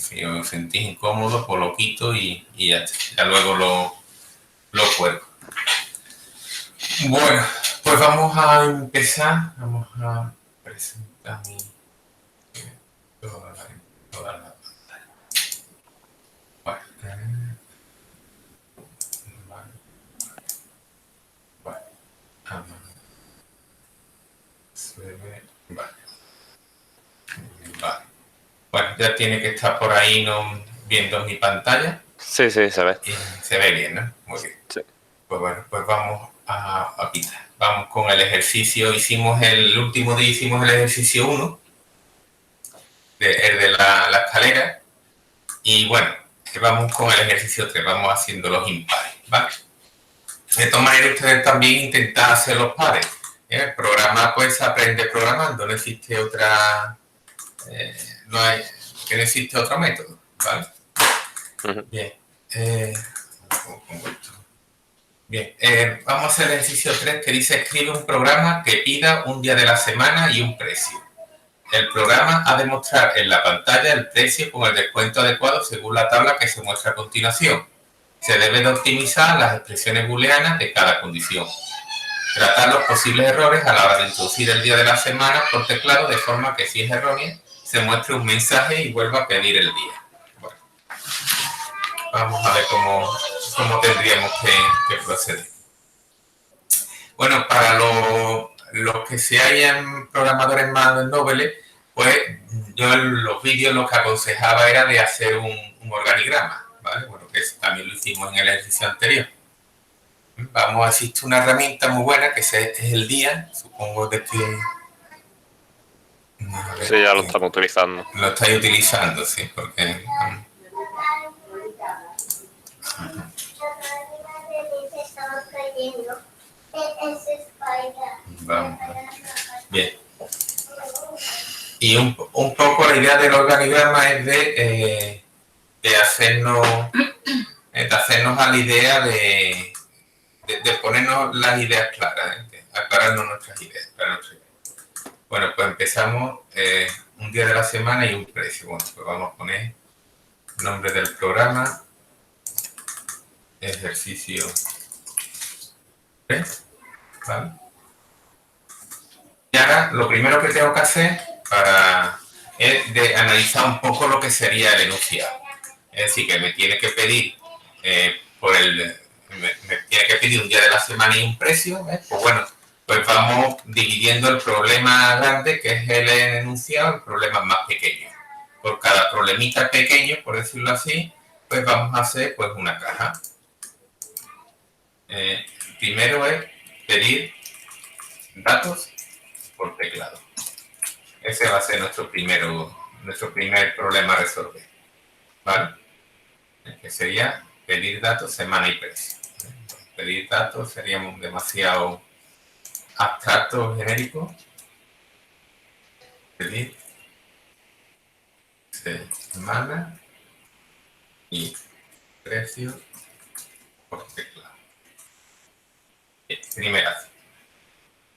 Si os sentís incómodo, pues lo quito y ya luego lo cuelgo. Bueno, pues vamos a empezar. Vamos a presentar toda la pantalla. Bueno, se ve. Vale. Bueno, ya tiene que estar por ahí viendo mi pantalla. Sí, se ve. Se ve bien, ¿no? Muy bien. Sí. Pues bueno, pues vamos a quitar. Vamos con el ejercicio. El último día hicimos el ejercicio 1, el de la escalera. Y bueno, vamos con el ejercicio 3, vamos haciendo los impares, ¿vale? De todas maneras, ustedes también intentan hacer los pares. El programa pues se aprende programando, no existe otra... no existe otro método, ¿vale? Bien. Bien, vamos a hacer el ejercicio 3 que dice: escribe un programa que pida un día de la semana y un precio. El programa ha de mostrar en la pantalla el precio con el descuento adecuado según la tabla que se muestra a continuación. Se debe de optimizar las expresiones booleanas de cada condición. Tratar los posibles errores a la hora de introducir el día de la semana por teclado, de forma que si es errónea, se muestre un mensaje y vuelva a pedir el día. Bueno, vamos a ver cómo tendríamos que proceder. Bueno, para los que sean programadores más nobles, pues yo en los vídeos lo que aconsejaba era de hacer un organigrama, ¿vale? Bueno, que también lo hicimos en el ejercicio anterior. Vamos, existe una herramienta muy buena que es el día, supongo que sí, ya lo estamos utilizando. Lo estáis utilizando, sí, porque... Vamos. Bien. Y un poco la idea del organigrama es de hacernos a la idea de ponernos las ideas claras, de aclararnos nuestras ideas. Bueno, pues empezamos un día de la semana y un precio. Bueno, pues vamos a poner nombre del programa, ejercicio 3, ¿vale? Y ahora lo primero que tengo que hacer es de analizar un poco lo que sería el enunciado. Es decir, que me tiene que pedir me tiene que pedir un día de la semana y un precio. Pues bueno, pues vamos dividiendo el problema grande, que es el enunciado, en problemas más pequeños. Por cada problemita pequeño, por decirlo así, pues vamos a hacer pues una caja. Primero es pedir datos por teclado. Ese va a ser nuestro primer problema a resolver, ¿vale? Que sería pedir datos, semana y precio. Pedir datos sería demasiado abstracto o genérico. Pedir semana y precio por teclado. Primera.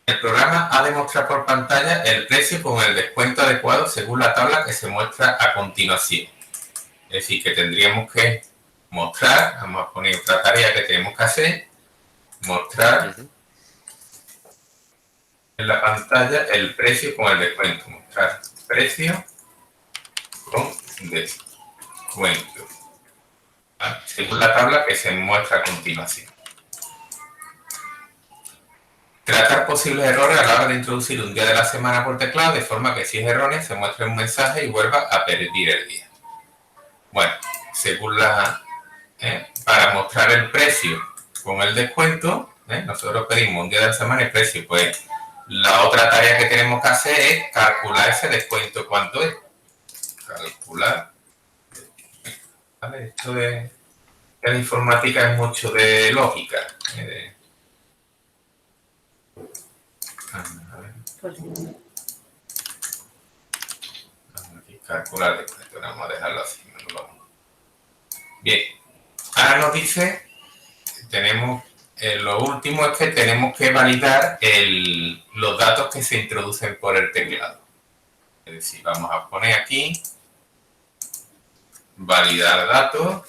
El programa ha de mostrar por pantalla el precio con el descuento adecuado según la tabla que se muestra a continuación. Es decir, que tendríamos que mostrar, vamos a poner otra tarea que tenemos que hacer, mostrar en la pantalla el precio con el descuento. Mostrar precio con descuento, ¿vale? Según la tabla que se muestra a continuación. Tratar posibles errores a la hora de introducir un día de la semana por teclado, de forma que si es erróneo se muestre un mensaje y vuelva a pedir el día. Bueno, según para mostrar el precio con el descuento, nosotros pedimos un día de la semana y precio. Pues la otra tarea que tenemos que hacer es calcular ese descuento. ¿Cuánto es? Calcular. ¿Vale? Esto de la informática es mucho de lógica. Calcular descuento, vamos a dejarlo así. Bien, ahora nos dice, tenemos, lo último es que tenemos que validar los datos que se introducen por el teclado. Es decir, vamos a poner aquí validar datos.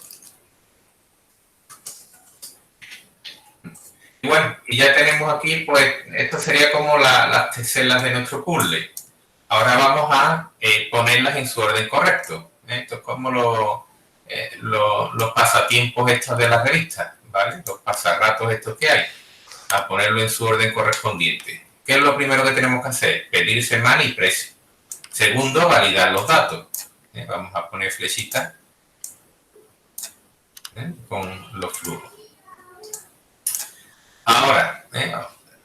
Y bueno, y ya tenemos aquí, pues, esto sería como las celdas de nuestro puzzle. Ahora vamos a ponerlas en su orden correcto. Esto es como los pasatiempos estos de las revistas, ¿vale? Los pasarratos estos que hay. A ponerlo en su orden correspondiente. ¿Qué es lo primero que tenemos que hacer? Pedir semana y precio. Segundo, validar los datos. Vamos a poner flechitas con los flujos. Ahora,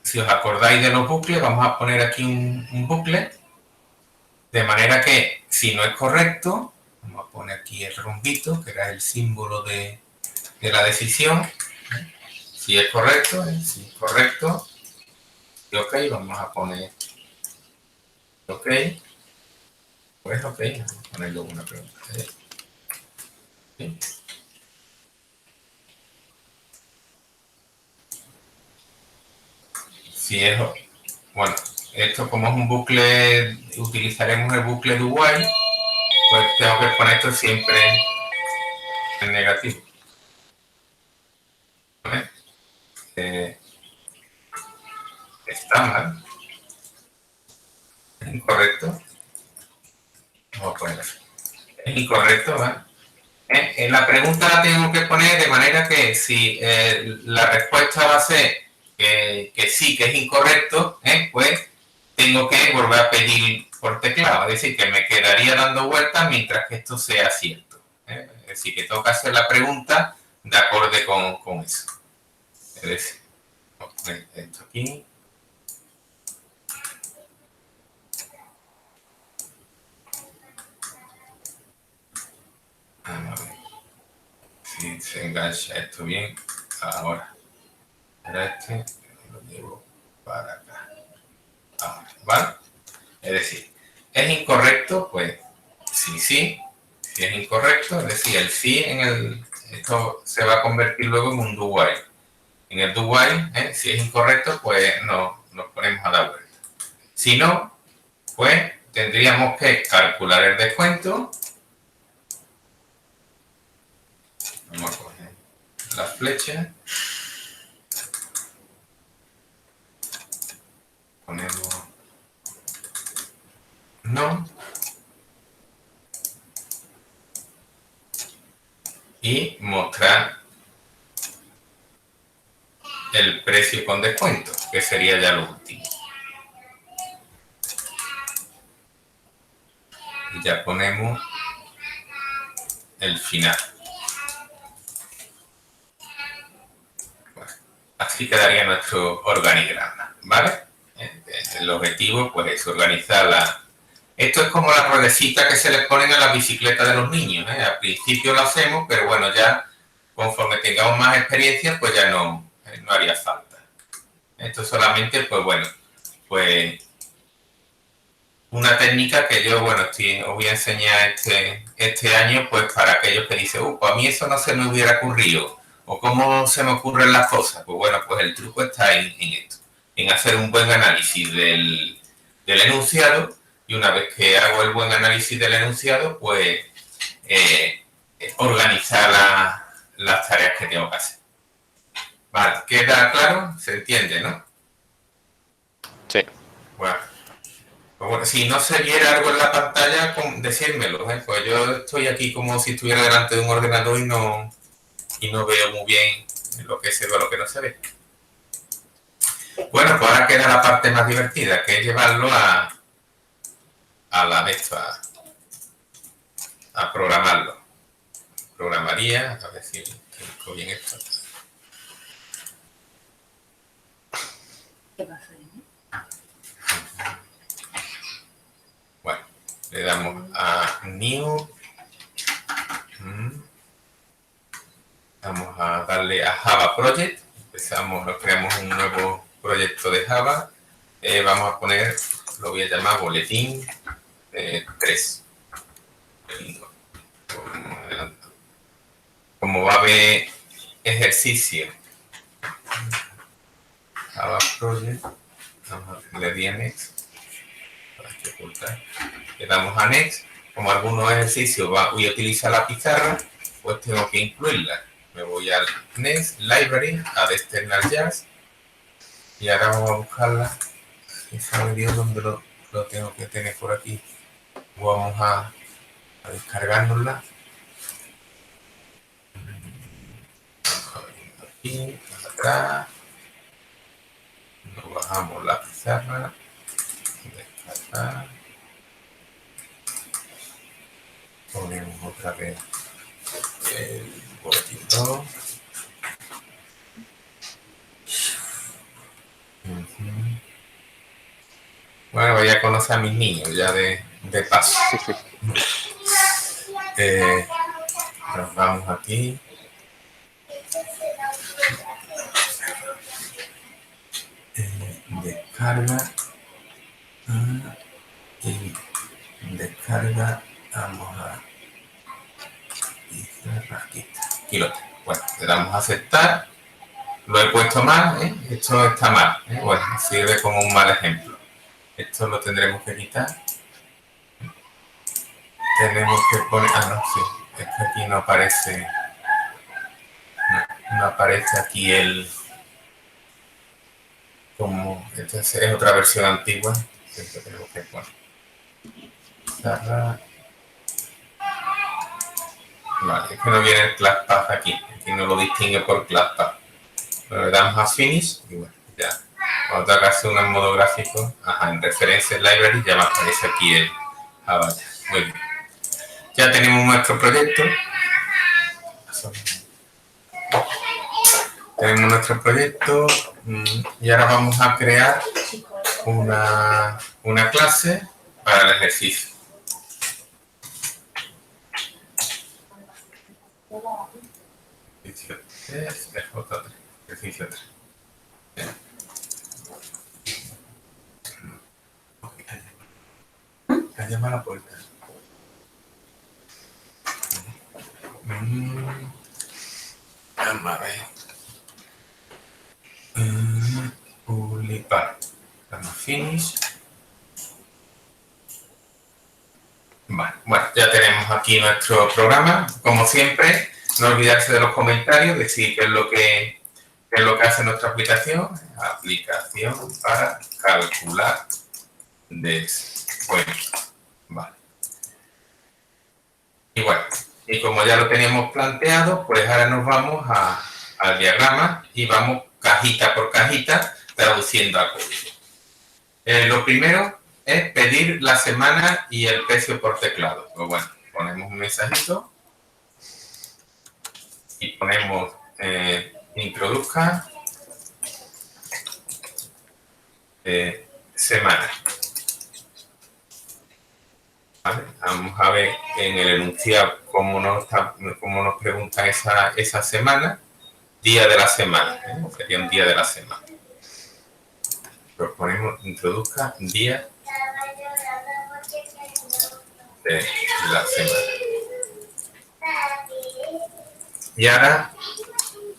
si os acordáis de los bucles, vamos a poner aquí un bucle, de manera que si no es correcto, vamos a poner aquí el rombito, que era el símbolo de la decisión. Si es correcto, si es correcto, y ok, vamos a poner ok, pues ok, vamos a ponerle una pregunta. ¿Sí? Si es, bueno, esto como es un bucle, utilizaremos el bucle do while, pues tengo que poner esto siempre en negativo. ¿Vale? Está mal, es incorrecto. Vamos a poner así. Es incorrecto, ¿vale? En la pregunta la tengo que poner de manera que si la respuesta va a ser que sí, que es incorrecto, pues tengo que volver a pedir por teclado. Es decir, que me quedaría dando vueltas mientras que esto sea cierto. Es decir, que tengo que hacer la pregunta de acorde con eso. Es decir, vamos a poner esto aquí. Vamos a ver si se engancha esto bien. Ahora, para lo llevo para acá. Ahora, ¿vale? Es decir, ¿es incorrecto? Pues sí, sí. Si es incorrecto, es decir, el sí esto se va a convertir luego en un do while. En el do while, si es incorrecto, pues nos ponemos a dar vuelta. Si no, pues tendríamos que calcular el descuento. Vamos a coger la flecha. Ponemos no. Y mostrar el precio con descuento, que sería ya lo último. Y ya ponemos el final. Bueno, así quedaría nuestro organigrama, ¿vale? El objetivo, pues, es organizar Esto es como la ruedecita que se les ponen a la bicicleta de los niños, ¿eh? Al principio lo hacemos, pero bueno, ya conforme tengamos más experiencia, pues ya no haría falta. Esto solamente, pues bueno, pues una técnica que yo, bueno, os voy a enseñar este año, pues para aquellos que dicen, pues a mí eso no se me hubiera ocurrido, o cómo se me ocurren las cosas. Pues bueno, pues el truco está en esto, en hacer un buen análisis del enunciado, y una vez que hago el buen análisis del enunciado, pues organizar las tareas que tengo que hacer. Vale, ¿queda claro? ¿Se entiende, no? Sí. Bueno, si no se viera algo en la pantalla, decírmelo, pues yo estoy aquí como si estuviera delante de un ordenador y no veo muy bien lo que se ve o lo que no se ve. Bueno, pues ahora queda la parte más divertida, que es llevarlo a programarlo. Programaría, a ver si tengo bien esto. ¿Qué pasa ahí? Bueno, le damos a New. Vamos a darle a Java Project. Nos creamos un nuevo proyecto de Java. Vamos a poner, lo voy a llamar boletín 3. Como va a haber ejercicio, Java Project, vamos a darle a Next, para ejecutar. Le damos a Next como algunos ejercicios voy a utilizar la pizarra, pues tengo que incluirla. Me voy al Next Library, a External Jars, y ahora vamos a buscarla. Y sabe Dios dónde lo tengo que tener por aquí. Vamos a descargárnosla. Aquí, acá. Nos bajamos la pizarra. Descargar. Ponemos otra vez el boletín 2. Bueno, voy a conocer a mis niños ya de paso. Nos vamos aquí. Descarga. Y descarga. Vamos a... Aquí lo tengo. Bueno, le damos a aceptar. Lo he puesto mal, ¿eh? Esto está mal, ¿eh? Bueno, sirve como un mal ejemplo. Esto lo tendremos que quitar. Tenemos que poner... Ah, no, sí. Es que aquí no aparece... No aparece aquí el... Como... Esta es otra versión antigua. Siempre tenemos que poner... Vale, es que no viene el ClassPath aquí. Aquí no lo distingue por ClassPath. Pero le damos a Finish y bueno, ya. Cuando tenga que hacer un modo gráfico, en References Library ya me aparece aquí el vaya. Muy bien. Ya tenemos nuestro proyecto. Tenemos nuestro proyecto y ahora vamos a crear una clase para el ejercicio. Ejercicio 3. Llama a la puerta. Vamos a ver. Publicar. Damos Finish. Vale, bueno, ya tenemos aquí nuestro programa. Como siempre, no olvidarse de los comentarios, decir qué es lo que hace nuestra aplicación. Aplicación para calcular descuento. Vale. Y bueno, y como ya lo teníamos planteado, pues ahora nos vamos al diagrama y vamos cajita por cajita traduciendo a código. Lo primero es pedir la semana y el precio por teclado. Pues bueno, ponemos un mensajito y ponemos introduzca semana. ¿Vale? Vamos a ver en el enunciado cómo nos preguntan esa semana. Día de la semana, ¿eh? Sería un día de la semana. Proponemos introduzca día de la semana. Y ahora,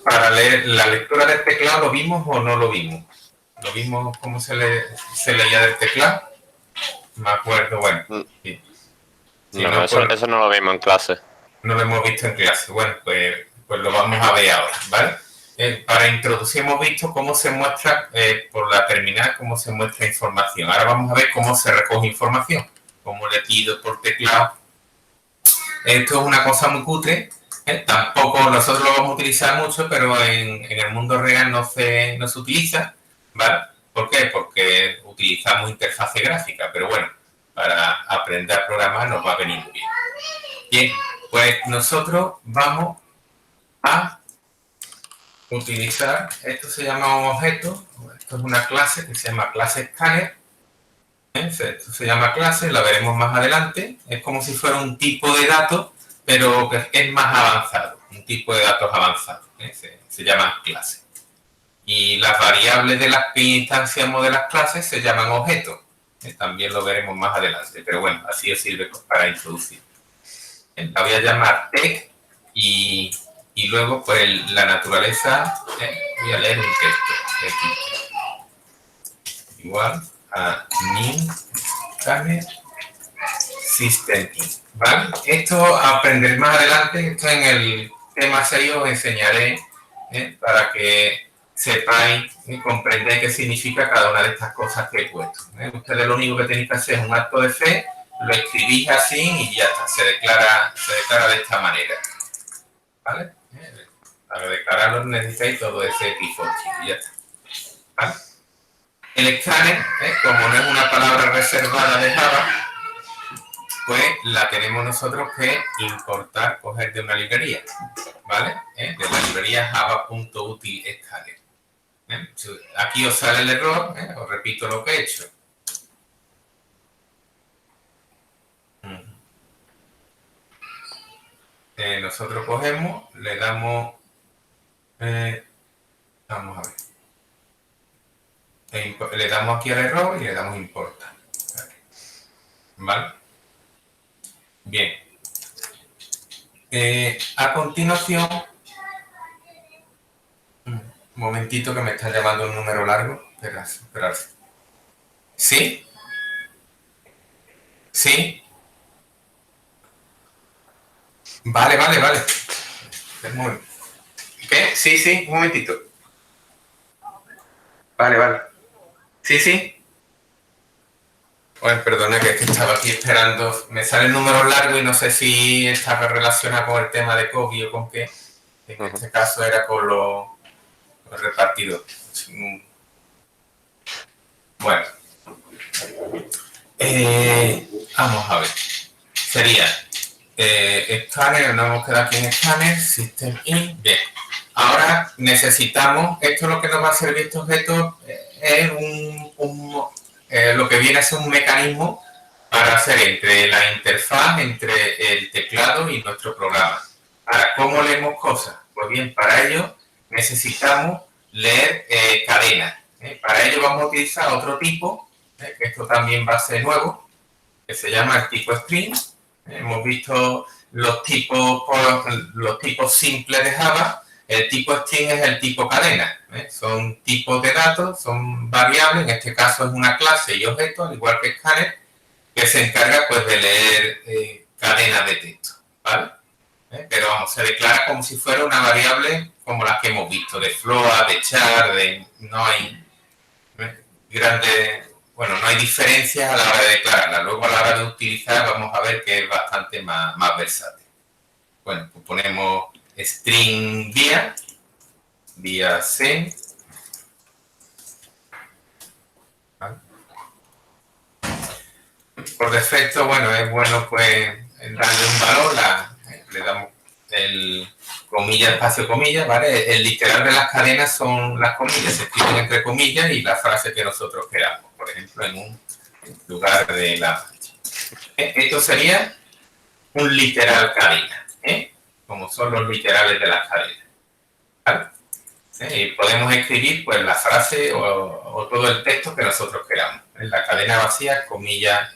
para leer la lectura del teclado, ¿lo vimos o no lo vimos? ¿Lo vimos cómo se leía del teclado? Me acuerdo, bueno. Sí. Si no, eso no lo vimos en clase. No lo hemos visto en clase. Bueno, pues lo vamos a ver ahora, ¿vale? Para introducir hemos visto cómo se muestra, por la terminal, cómo se muestra información. Ahora vamos a ver cómo se recoge información. Cómo le pido por teclado. Esto es una cosa muy cutre. Tampoco nosotros lo vamos a utilizar mucho, pero en el mundo real no se utiliza, ¿vale? ¿Por qué? Porque utilizamos interfase gráfica, pero bueno, para aprender a programar nos va a venir muy bien. Bien, pues nosotros vamos a utilizar, esto se llama un objeto, esto es una clase que se llama clase Scanner. Esto se llama clase, la veremos más adelante. Es como si fuera un tipo de datos, pero que es más avanzado, un tipo de datos avanzado. Se llama clase. Y las variables de las que instanciamos de las clases se llaman objetos. También lo veremos más adelante, pero bueno, así os sirve para introducir. La voy a llamar tech y luego pues la naturaleza, voy a leer un texto. Igual a new scanner System In, ¿vale? Esto aprender más adelante, esto en el tema 6 os enseñaré para que sepáis y comprendáis qué significa cada una de estas cosas que he puesto. Ustedes lo único que tenéis que hacer es un acto de fe, lo escribís así y ya está, se declara de esta manera, ¿vale? Para declararlo necesitáis todo ese tipo y ya está, ¿vale? El escáner, como no es una palabra reservada de Java, pues la tenemos nosotros que importar, coger de una librería, ¿vale? De la librería java.util-scanner. Aquí os sale el error, os repito lo que he hecho. Nosotros cogemos, le damos, vamos a ver, le damos aquí al error y le damos importar, ¿vale? Bien. A continuación, un momentito que me está llamando un número largo. Esperad. ¿Sí? ¿Sí? Vale. ¿Qué? Sí, un momentito. Vale. Sí. Bueno, perdona que estaba aquí esperando. Me sale el número largo y no sé si estaba relacionado con el tema de COVID o con qué. En este caso era con los repartidos. Bueno. Vamos a ver. Sería Scanner, nos hemos quedado aquí en Scanner, System In. Bien. Ahora necesitamos, esto es lo que nos va a servir este objeto, es lo que viene a ser un mecanismo para hacer entre la interfaz, entre el teclado y nuestro programa. Ahora, ¿cómo leemos cosas? Pues bien, para ello necesitamos leer cadenas. Para ello vamos a utilizar otro tipo, que esto también va a ser nuevo, que se llama el tipo string. Hemos visto los tipos simples de Java. El tipo string es el tipo cadena. Son tipos de datos, son variables, en este caso es una clase y objeto, al igual que Scanner, que se encarga pues de leer cadenas de texto, ¿vale? Pero vamos, se declara como si fuera una variable como las que hemos visto, de float, de char, no hay grandes, no hay diferencias a la hora de declararla. Luego a la hora de utilizar vamos a ver que es bastante más versátil. Bueno, pues ponemos string vía send. ¿Vale? Por defecto, es bueno pues darle un valor, le damos el comilla, espacio, comilla, ¿vale? El literal de las cadenas son las comillas, se escriben entre comillas y la frase que nosotros queramos, por ejemplo, en un lugar de la... Esto sería un literal cadena, como son los literales de las cadenas, ¿vale? Y podemos escribir pues la frase o todo el texto que nosotros queramos. En la cadena vacía, comilla.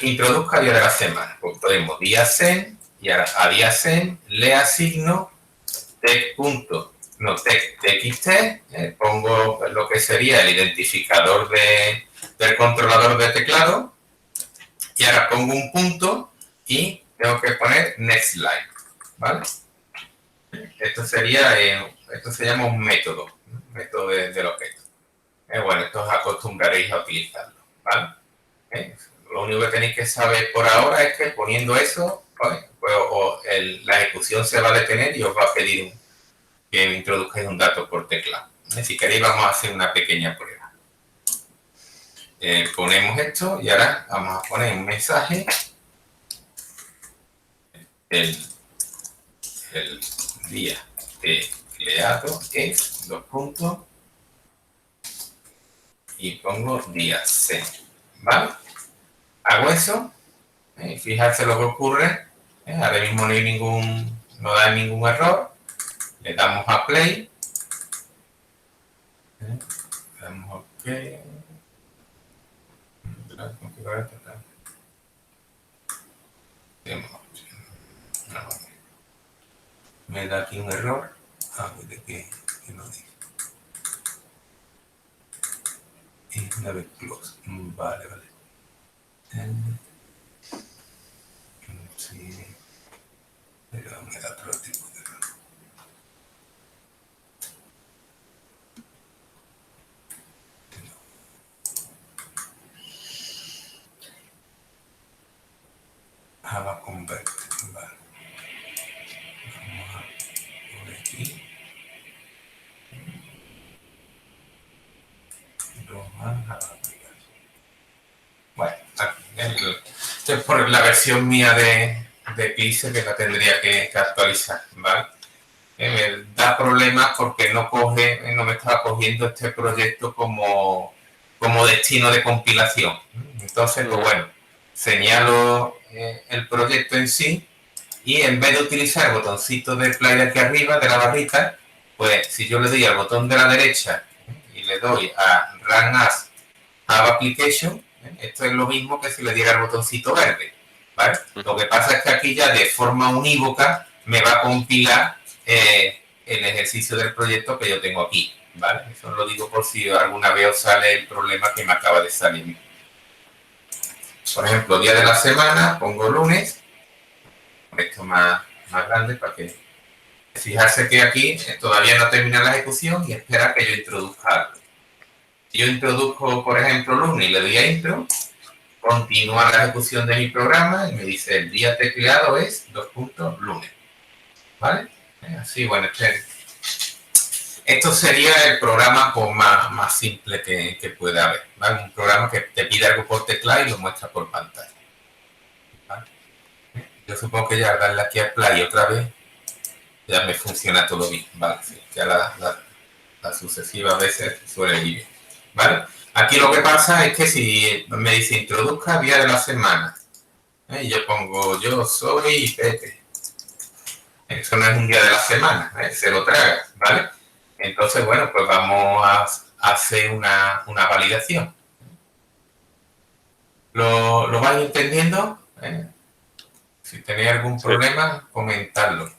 Introduzca día de la semana. Pues podemos día send y a día send le asigno text.txt, pongo lo que sería el identificador del controlador de teclado y ahora pongo un punto y tengo que poner next line, ¿vale? Esto se llama un método del objeto. Esto os acostumbraréis a utilizarlo, ¿vale? Lo único que tenéis que saber por ahora es que poniendo eso, la ejecución se va a detener y os va a pedir que introduzcáis un dato por teclado. Si queréis vamos a hacer una pequeña prueba. Ponemos esto y ahora vamos a poner un mensaje. El día empleado es 2 puntos y pongo día C, ¿vale? Hago eso y fijarse lo que ocurre. Ahora mismo no da ningún error. Le damos a play. Le damos a OK. Me da aquí un error. ¿De qué no dice? Una vez close. Vale. Sí, pero me da otro tipo de error. Java Convert, vale. Vamos a por aquí. Roman Java Application. Bueno, esto es por la versión mía de Eclipse que la tendría que actualizar, ¿vale? Me da problemas porque no me estaba cogiendo este proyecto como destino de compilación. Entonces, pues bueno, señalo el proyecto en sí y en vez de utilizar el botoncito de play de aquí arriba de la barrita, pues si yo le doy al botón de la derecha y le doy a Run as Java Application, esto es lo mismo que si le diera el botoncito verde, ¿vale? Lo que pasa es que aquí ya de forma unívoca me va a compilar el ejercicio del proyecto que yo tengo aquí, ¿vale? Eso lo digo por si alguna vez os sale el problema que me acaba de salir. Por ejemplo, día de la semana, pongo lunes, esto más grande para que fijarse que aquí todavía no termina la ejecución y espera que yo introduzca algo. Si yo introduzco, por ejemplo, lunes y le doy a intro, continúa la ejecución de mi programa y me dice el día tecleado es lunes, ¿vale? Así, bueno, esto sería el programa pues, más simple que puede haber, ¿vale? Un programa que te pide algo por teclado y lo muestra por pantalla, ¿vale? Yo supongo que ya darle aquí a play otra vez ya me funciona todo bien, ¿vale? Sí, ya las sucesivas veces suele ir bien, ¿vale? Aquí lo que pasa es que si me dice introduzca día de la semana, yo pongo yo soy Pepe, eso no es un día de la semana, se lo traga, ¿vale? Entonces, bueno, pues vamos a hacer una validación. ¿Lo vais entendiendo? Si tenéis algún problema, comentadlo.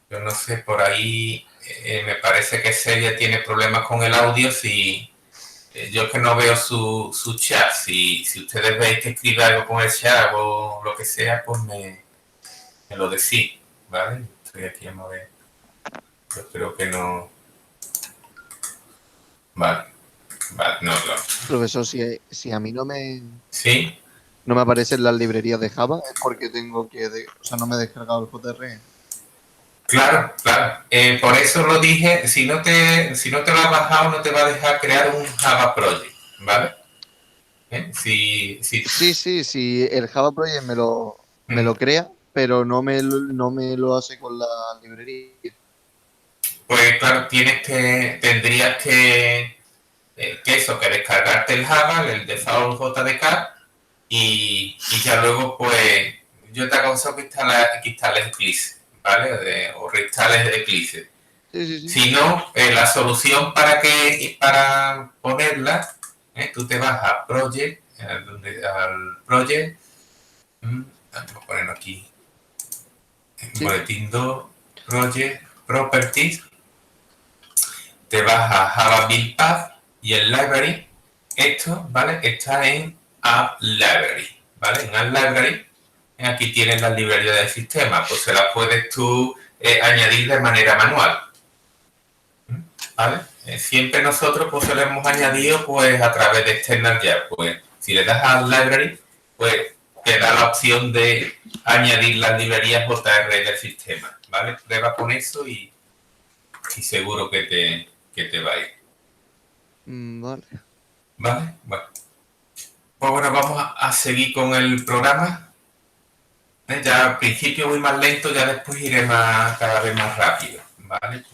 Yo no sé, por ahí me parece que Celia tiene problemas con el audio. Si yo que no veo su chat, si ustedes veis que escribe algo con el chat o lo que sea, pues me lo decís, ¿vale? Estoy aquí a mover. Yo creo que no. Vale, no, claro. Profesor, si a mí ¿Sí? no me aparecen las librerías de Java, es porque tengo que, o sea, no me he descargado el JRE. Claro. Por eso lo dije, si no te lo has bajado, no te va a dejar crear un Java Project, ¿vale? Sí, el Java Project me lo crea, pero no me lo hace con la librería. Pues claro, tendrías que descargarte el Java, el default JDK, y ya luego, pues, yo te aconsejo que instales Eclipse, ¿vale? O reinstales Eclipse. Sí. Si no, la solución para ponerla, tú te vas a Project, al Project, vamos a ponerlo aquí, boletín 2, Project, Properties, te vas a Java Build Path y el Library, esto, ¿vale? Está en App Library, ¿vale? En App Library, aquí tienes las librerías del sistema, pues se las puedes tú añadir de manera manual, ¿vale? Siempre nosotros pues se lo hemos añadido pues a través de External Jar, pues si le das a Library, pues te da la opción de añadir las librerías JR del sistema, ¿vale? Prueba con eso y seguro que te va a ir. Vale. Vale, bueno. Pues bueno, vamos a seguir con el programa. Ya al principio voy más lento, ya después iré cada vez más rápido, ¿vale?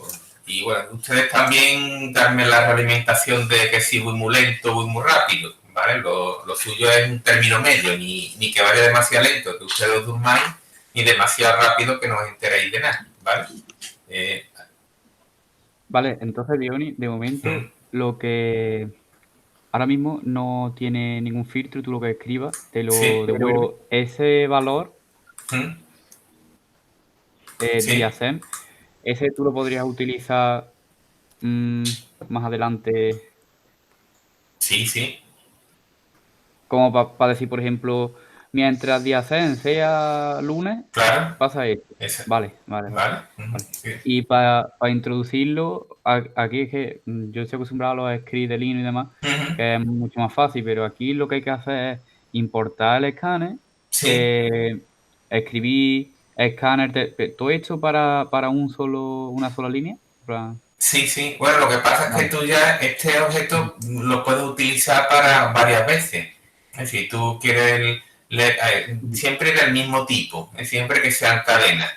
Y bueno, ustedes también darme la realimentación de que si voy muy lento, voy muy rápido, ¿vale? Lo suyo es un término medio, ni que vaya demasiado lento, que ustedes os durmáis, ni demasiado rápido que no os enteréis de nada, ¿vale? Vale, entonces, Diony, de momento, lo que ahora mismo no tiene ningún filtro, tú lo que escribas te lo devuelve. Ese valor, DIASEM, ese tú lo podrías utilizar más adelante. Sí. como para decir, por ejemplo, mientras día sea lunes, Claro, pasa esto. esa. Vale, vale, vale. ¿Vale? Vale. Sí. Y para introducirlo, aquí es que yo estoy acostumbrado a los scripts de Linux y demás, Ujú. que es mucho más fácil, pero aquí lo que hay que hacer es importar el escáner, Sí, escribir escáner, todo esto para una sola línea. En plan, sí, sí. Bueno, lo que pasa es que vale, tú ya este objeto lo puedes utilizar para varias veces. Es decir, tú quieres ujú, siempre del mismo tipo, siempre que sean cadenas,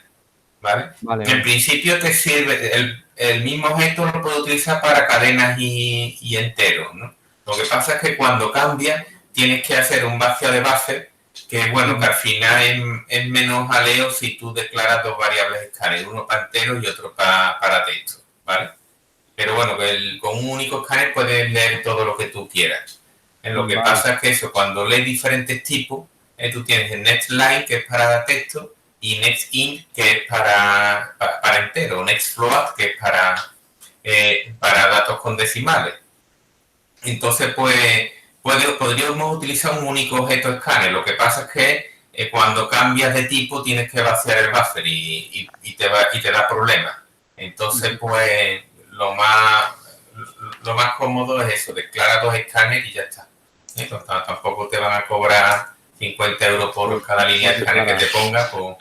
¿vale? vale, En vale. principio te sirve, el mismo objeto lo puedes utilizar para cadenas y enteros, ¿no? Lo que pasa es que cuando cambia tienes que hacer un vacío de base, que bueno, que Ujú, al final es menos jaleo si tú declaras dos variables escáner, uno para enteros y otro para texto, ¿vale? Pero bueno, que con un único escáner puedes leer todo lo que tú quieras. Lo que vale. pasa es que eso, cuando lees diferentes tipos, tú tienes el nextLine, que es para texto, y nextInt, que es para entero, nextFloat, que es para datos con decimales. Entonces, pues, podríamos utilizar un único objeto escáner. Lo que pasa es que cuando cambias de tipo tienes que vaciar el buffer y te da problemas. Entonces, Ujú. pues, lo más cómodo es eso, declara dos escáneres y ya está. Entonces, tampoco te van a cobrar 50 euros por cada línea Por de escáner que te declarar. pongas,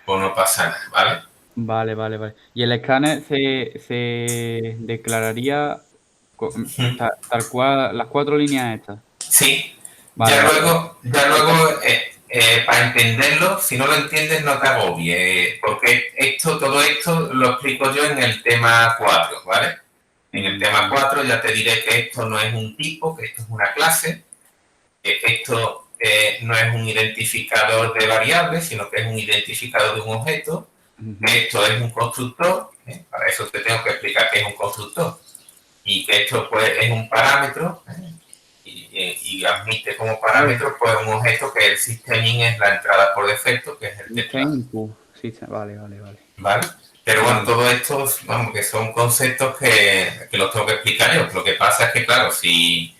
pues no pasa nada, ¿vale? Vale, vale, vale. Y el escáner se declararía tal cual las 4 líneas estas. Sí, Vale, vale, vale. ya Es que, luego para entenderlo, si no lo entiendes, no te agobies, porque todo esto lo explico yo en el tema 4, ¿vale? En el tema vale. 4 ya te diré que esto no es un tipo, que esto es una clase, que esto no es un identificador de variables, sino que es un identificador de un objeto, Ujú. que esto es un constructor, para eso te tengo que explicar qué es un constructor, y que esto pues es un parámetro, y admite como Oh, parámetro pues un objeto que el systeming es la entrada por defecto, que es el system teclado, input. Vale, vale, vale. ¿vale? Pero bueno, Vale. todo esto, vamos, que son conceptos que los tengo que explicar yo. Lo que pasa es que, claro, si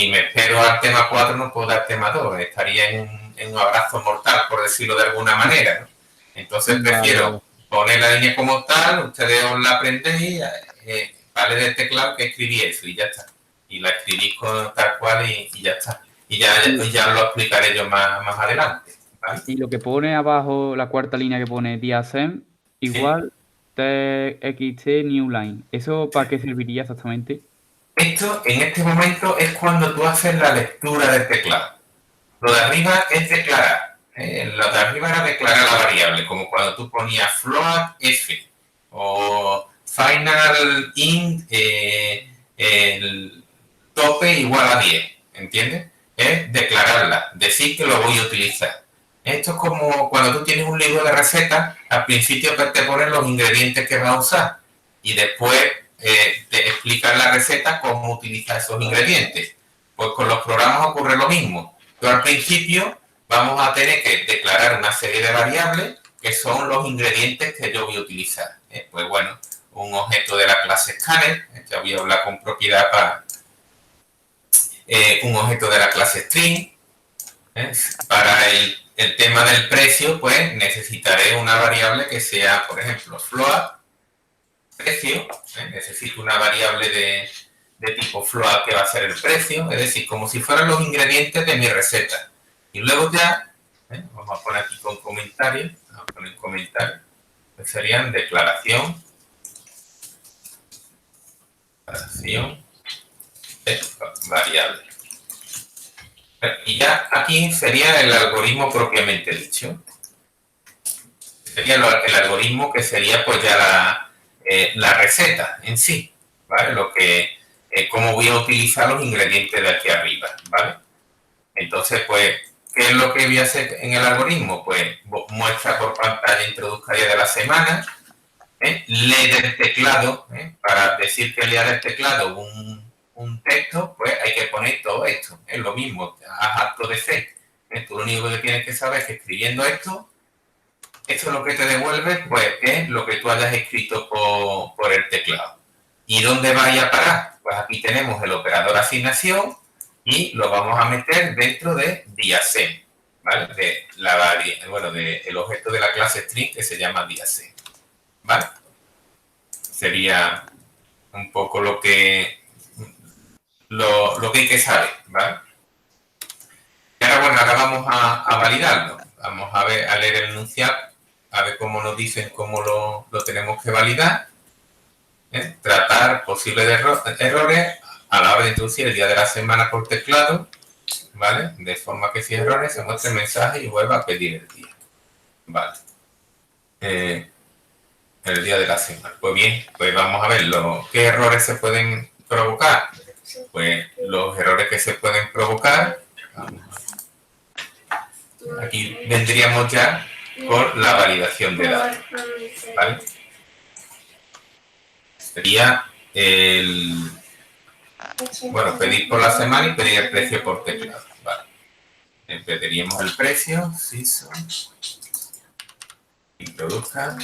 me espero al tema 4 no puedo dar tema 2, estaría en un abrazo mortal, por decirlo de alguna manera, ¿no? Entonces Vale, vale. prefiero poner la línea como tal, ustedes os la aprendéis, vale del teclado que escribí eso y ya está. Y la escribí tal cual y ya está. Y, Y ya lo explicaré yo más adelante, ¿vale? y lo que pone abajo, la cuarta línea que pone diasem, ¿Sí? igual txt new line. ¿Eso para qué serviría exactamente? Esto en este momento es cuando tú haces la lectura del teclado. Lo de arriba es declarar. Lo de arriba era declarar la variable, como cuando tú ponías float f o final int el tope igual a 10, ¿entiendes? Es declararla, decir que lo voy a utilizar. Esto es como cuando tú tienes un libro de recetas, al principio te ponen los ingredientes que vas a usar y después te explican la receta cómo utilizar esos ingredientes. Pues con los programas ocurre lo mismo. Pero al principio vamos a tener que declarar una serie de variables que son los ingredientes que yo voy a utilizar. Pues bueno, un objeto de la clase scanner, ya voy a hablar con propiedad para un objeto de la clase string. Para el tema del precio, pues necesitaré una variable que sea, por ejemplo, float, precio. Necesito una variable de tipo float que va a ser el precio, es decir, como si fueran los ingredientes de mi receta. Y luego ya, vamos a poner aquí con comentarios, vamos a poner comentarios, que serían declaración de variable. Y ya aquí sería el algoritmo propiamente dicho. Sería el algoritmo que sería pues ya la receta en sí, ¿vale? Cómo voy a utilizar los ingredientes de aquí arriba, ¿vale? Entonces, pues, ¿qué es lo que voy a hacer en el algoritmo? Pues muestra por pantalla introductoria de la semana, lee del teclado, para decir que lea del teclado un texto, pues hay que poner todo esto, es lo mismo, haz acto de fe. Tú lo único que tienes que saber es que escribiendo esto lo que te devuelve, pues, es lo que tú hayas escrito por el teclado. ¿Y dónde vaya a parar? Pues aquí tenemos el operador asignación, y lo vamos a meter dentro de diasem, ¿vale? Del objeto de la clase string que se llama diasem, ¿vale? Sería un poco lo que hay que saber, ¿vale? Y ahora, bueno, ahora vamos a validarlo. Vamos a leer el enunciado, a ver cómo nos dicen cómo lo tenemos que validar. Tratar posibles errores a la hora de introducir el día de la semana por teclado, ¿vale? De forma que si hay errores se muestre el mensaje y vuelva a pedir el día, ¿vale? El día de la semana. Pues bien, pues vamos a ver qué errores se pueden provocar. Pues los errores que se pueden provocar, aquí vendríamos ya por la validación de datos, ¿vale? Sería pedir por la semana y pedir el precio por teclado, ¿vale? Pediríamos el precio, CISO, introduzca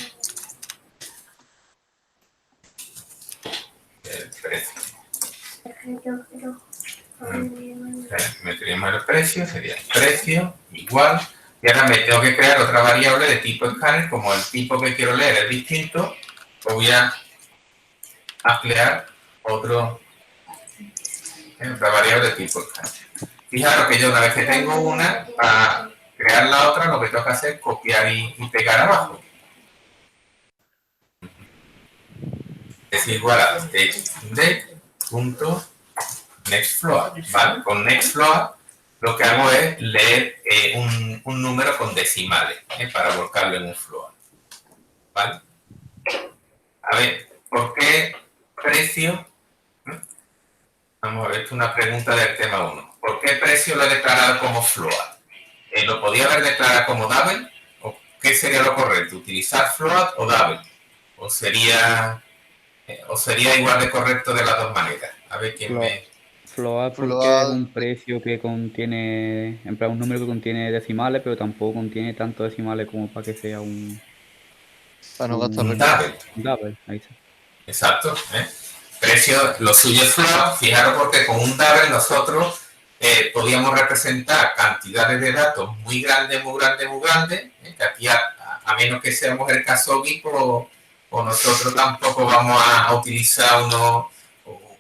el precio. Meteríamos el precio, sería el precio igual, y ahora me tengo que crear otra variable de tipo escáner. Como el tipo que quiero leer es distinto, pues voy a crear otra variable de tipo escáner. Fijaros que yo, una vez que tengo una, para crear la otra lo que tengo que hacer es copiar y pegar abajo. Es igual a nextfloat, ¿vale? Con nextfloat lo que hago es leer un número con decimales, para volcarlo en un float, ¿vale? A ver, ¿por qué precio? Vamos a ver, esto es una pregunta del tema 1. ¿Por qué precio lo he declarado como float? ¿Lo podía haber declarado como double? ¿O qué sería lo correcto? ¿Utilizar float o double? ¿O sería igual de correcto de las dos maneras? A ver quién Float porque es un precio que contiene, en plan, un número que contiene decimales, pero tampoco contiene tantos decimales como para que sea un... Para no gastar double, ahí está. Exacto, Precio, lo suyo es float. Fijaros porque con un double nosotros podíamos representar cantidades de datos muy grandes, que aquí a menos que seamos el caso BIP, o nosotros tampoco vamos a utilizar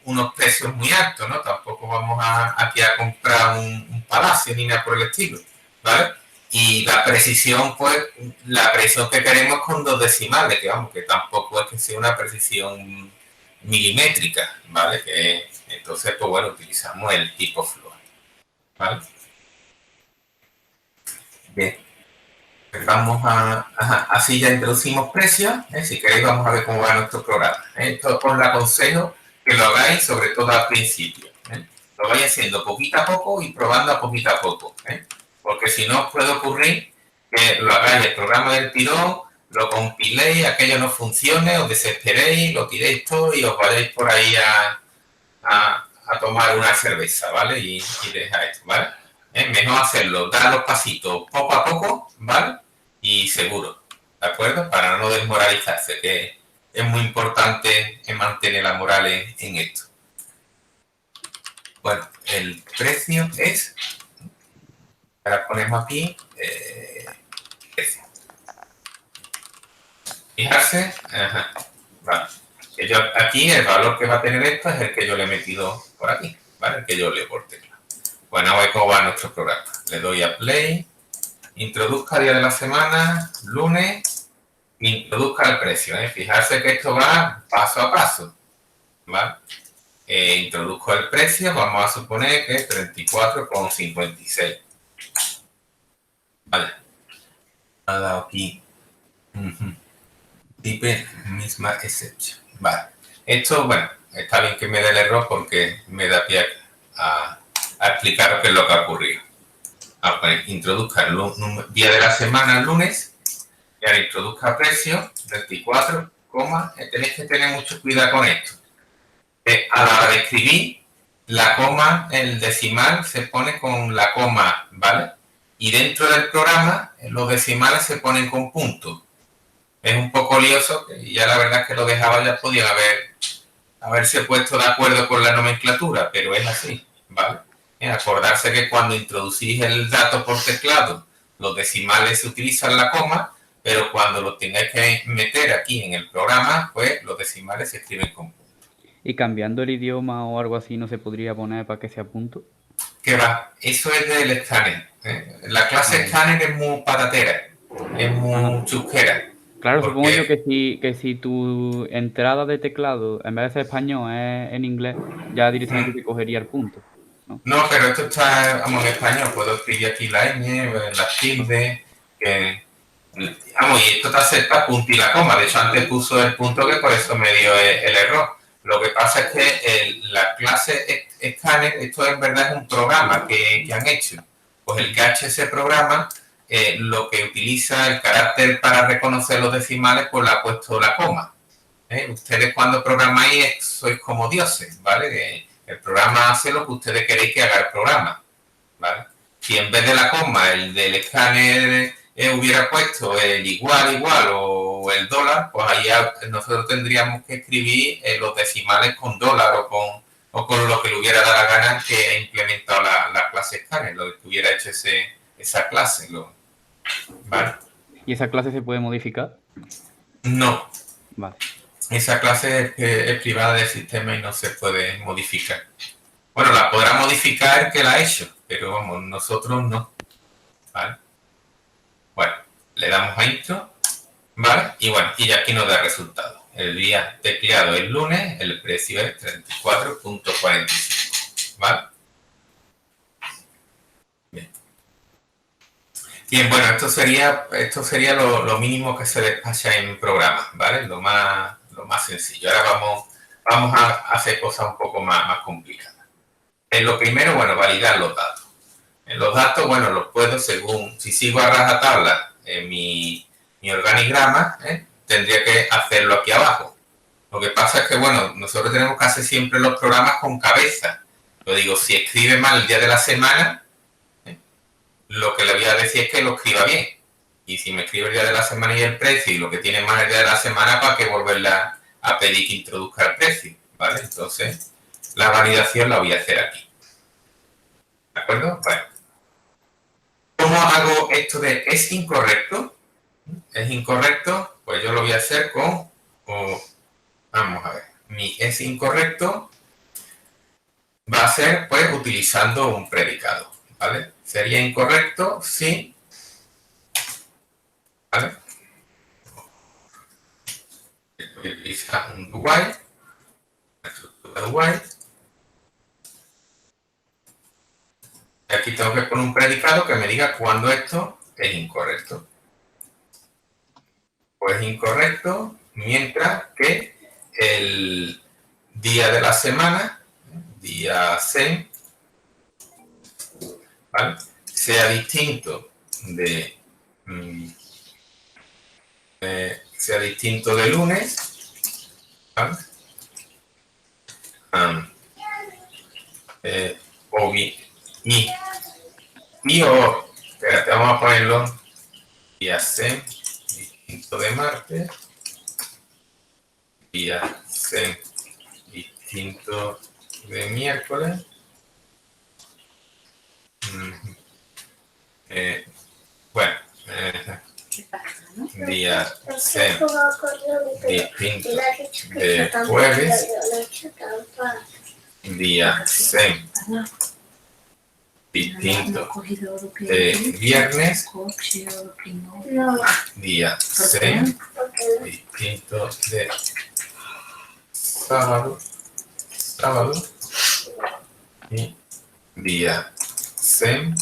unos precios muy altos, ¿no? Tampoco vamos aquí a comprar un palacio ni nada por el estilo, ¿vale? Y la precisión, pues, la precisión que queremos con 2 decimales, que tampoco es que sea una precisión milimétrica, ¿vale? Entonces, pues bueno, utilizamos el tipo float, ¿vale? Bien. Vamos así ya introducimos precios. Si queréis, vamos a ver cómo va nuestro programa. Esto os lo aconsejo que lo hagáis, sobre todo al principio. Lo vais haciendo poquito a poco y probando a poquito a poco. Porque si no, os puede ocurrir que lo hagáis el programa del tirón, lo compiléis, aquello no funcione, os desesperéis, lo tiréis todo y os vayáis por ahí a tomar una cerveza, ¿vale? Y dejáis, ¿vale? Mejor hacerlo, dar los pasitos poco a poco, ¿vale? Y seguro, ¿de acuerdo? Para no desmoralizarse, que es muy importante mantener la moral en esto. Bueno, el precio es, ahora ponemos aquí, precio. Fijarse, vale. Que yo, aquí el valor que va a tener esto es el que yo le he metido por aquí, ¿vale? El que yo leo por tecla. Bueno, a ver cómo va nuestro programa. Le doy a play, introduzca día de la semana, lunes, introduzca el precio. Fijarse que esto va paso a paso, ¿vale? Introduzco el precio, vamos a suponer que es 34,56. Vale. Ha dado aquí. Type misma exception. Vale. Esto, bueno, está bien que me dé el error porque me da pie a explicaros qué es lo que ha ocurrido. Introduzca el día de la semana, el lunes, y ahora introduzca precio, 24, tenéis que tener mucho cuidado con esto. A la hora de escribir, la coma, el decimal, se pone con la coma, ¿vale? Y dentro del programa, los decimales se ponen con puntos. Es un poco lioso, y ya la verdad es que lo dejaba, ya podían haberse puesto de acuerdo con la nomenclatura, pero es así, ¿vale? Acordarse que cuando introducís el dato por teclado, los decimales se utilizan la coma, pero cuando lo tengáis que meter aquí en el programa, pues los decimales se escriben con punto. ¿Y cambiando el idioma o algo así no se podría poner para que sea punto? ¿Qué va? Eso es del escáner. La clase escáner es muy patatera, es muy chusquera. Claro, porque... supongo yo que si tu entrada de teclado, en vez de ser español, es en inglés, ya directamente te cogería el punto, ¿no? No, pero esto está, vamos, en español. Puedo escribir aquí la ñ, la tilde, vamos, y esto te acepta punto y la coma. De hecho, antes puso el punto, que por eso me dio el error. Lo que pasa es que la clase escáner, esto en verdad es un programa que han hecho. Pues el que ha hecho ese programa, lo que utiliza el carácter para reconocer los decimales, pues le ha puesto la coma. Ustedes cuando programáis sois como dioses, ¿vale? El programa hace lo que ustedes queréis que haga el programa, ¿vale? Si en vez de la coma el del escáner hubiera puesto el igual o el dólar, pues ahí nosotros tendríamos que escribir los decimales con dólar o con lo que le hubiera dado la gana que ha implementado la clase escáner, lo que hubiera hecho esa clase, ¿vale? ¿Y esa clase se puede modificar? No. Vale. Esa clase es privada del sistema y no se puede modificar. Bueno, la podrá modificar el que la ha hecho, pero vamos, nosotros no. ¿Vale? Bueno, le damos a intro, ¿vale? Y bueno, y aquí nos da resultado. El día tecleado es lunes, el precio es 34.45, ¿vale? Bien. Bien, bueno, esto sería lo mínimo que se despacha en programa, ¿vale? Lo más sencillo. Ahora vamos a hacer cosas un poco más complicadas. Lo primero, bueno, validar los datos. En los datos, bueno, los puedo según, si sigo a rajatabla mi organigrama, tendría que hacerlo aquí abajo. Lo que pasa es que, bueno, nosotros tenemos que hacer siempre los programas con cabeza. Yo digo, si escribe mal el día de la semana, lo que le voy a decir es que lo escriba bien. Y si me escribe el día de la semana y el precio, y lo que tiene mal el día de la semana, ¿para qué volverla a pedir que introduzca el precio? ¿Vale? Entonces, la validación la voy a hacer aquí. ¿De acuerdo? Bueno. ¿Cómo hago esto de es incorrecto? ¿Es incorrecto? Pues yo lo voy a hacer con... vamos a ver. Mi es incorrecto va a ser, pues, utilizando un predicado. ¿Vale? Sería incorrecto si... ¿Vale? Utiliza un do while, la estructura do while. Aquí tengo que poner un predicado que me diga cuándo esto es incorrecto. Pues incorrecto mientras que el día de la semana, día sem, ¿vale?, sea distinto de lunes, ¿vale? Espérate, vamos a ponerlo día sem distinto de martes, día sem distinto de miércoles, bueno, día sem distinto de jueves, día sem distinto de viernes, día sem distinto de sábado y día sem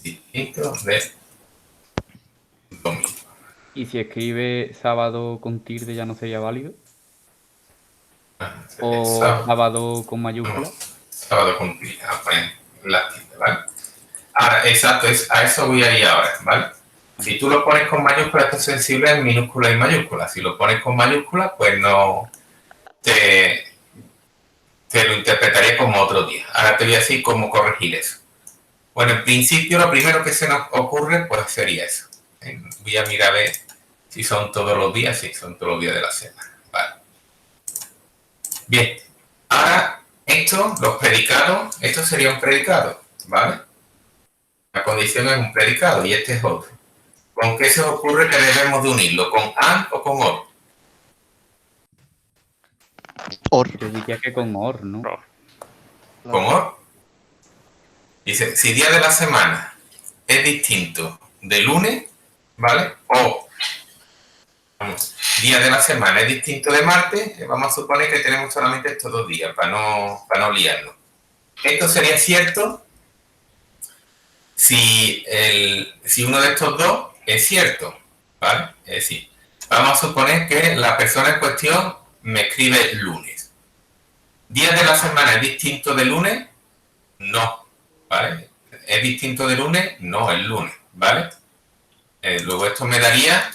distinto de domingo. ¿Y si escribe sábado con tilde ya no sería válido? ¿O sábado con mayúscula? Sábado con tilde, la tilde, ¿vale? Ahora, exacto, a eso voy a ir ahora, ¿vale? Si tú lo pones con mayúscula, esto es sensible en minúscula y mayúscula. Si lo pones con mayúscula, pues no te lo interpretaría como otro día. Ahora te voy a decir cómo corregir eso. Bueno, en principio lo primero que se nos ocurre, pues sería eso. Voy a mirar a ver si son todos los días. Sí, son todos los días de la semana. Vale. Bien. Ahora, los predicados, esto sería un predicado. ¿vale? La condición es un predicado y este es otro. ¿Con qué se os ocurre que debemos de unirlo? ¿Con and o con or? Or. Yo diría que con or, ¿no? ¿Con or? Dice, si día de la semana es distinto de lunes, ¿vale? O día de la semana es distinto de martes, vamos a suponer que tenemos solamente estos 2 días para no liarnos. Esto sería cierto si uno de estos dos es cierto, ¿vale? Es decir, vamos a suponer que la persona en cuestión me escribe lunes. ¿Día de la semana es distinto de lunes? No, ¿vale? ¿Es distinto de lunes? No, es lunes, ¿vale? Luego esto me daría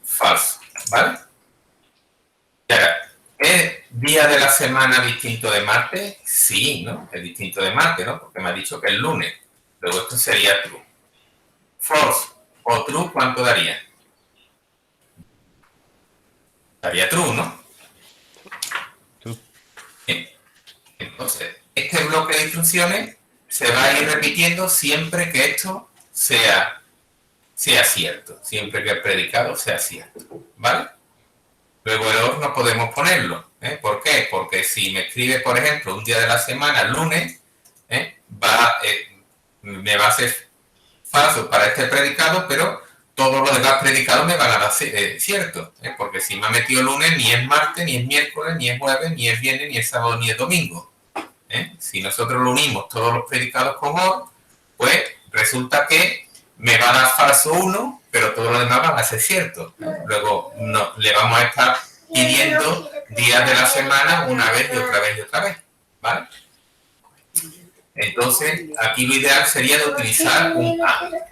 falso, ¿vale? Y ahora, ¿es día de la semana distinto de martes? Sí, ¿no? Es distinto de martes, ¿no? Porque me ha dicho que es lunes. Luego esto sería true. False o true, ¿cuánto daría? Daría true, ¿no? True. Bien. Entonces, este bloque de instrucciones se va a ir repitiendo siempre que esto sea cierto, siempre que el predicado sea cierto, ¿vale? Luego el or no podemos ponerlo, ¿eh? ¿Por qué? Porque si me escribe, por ejemplo, un día de la semana, lunes, me va a ser falso para este predicado, pero todos los demás predicados me van a dar cierto, ¿eh? Porque si me ha metido lunes, ni es martes, ni es miércoles, ni es jueves, ni es viernes, ni es sábado, ni es domingo. Si nosotros lo unimos todos los predicados con or, pues resulta que me va a dar falso uno, pero todos los demás van a ser ciertos. Luego le vamos a estar pidiendo días de la semana una vez y otra vez y otra vez, ¿vale? Entonces, aquí lo ideal sería de utilizar un and,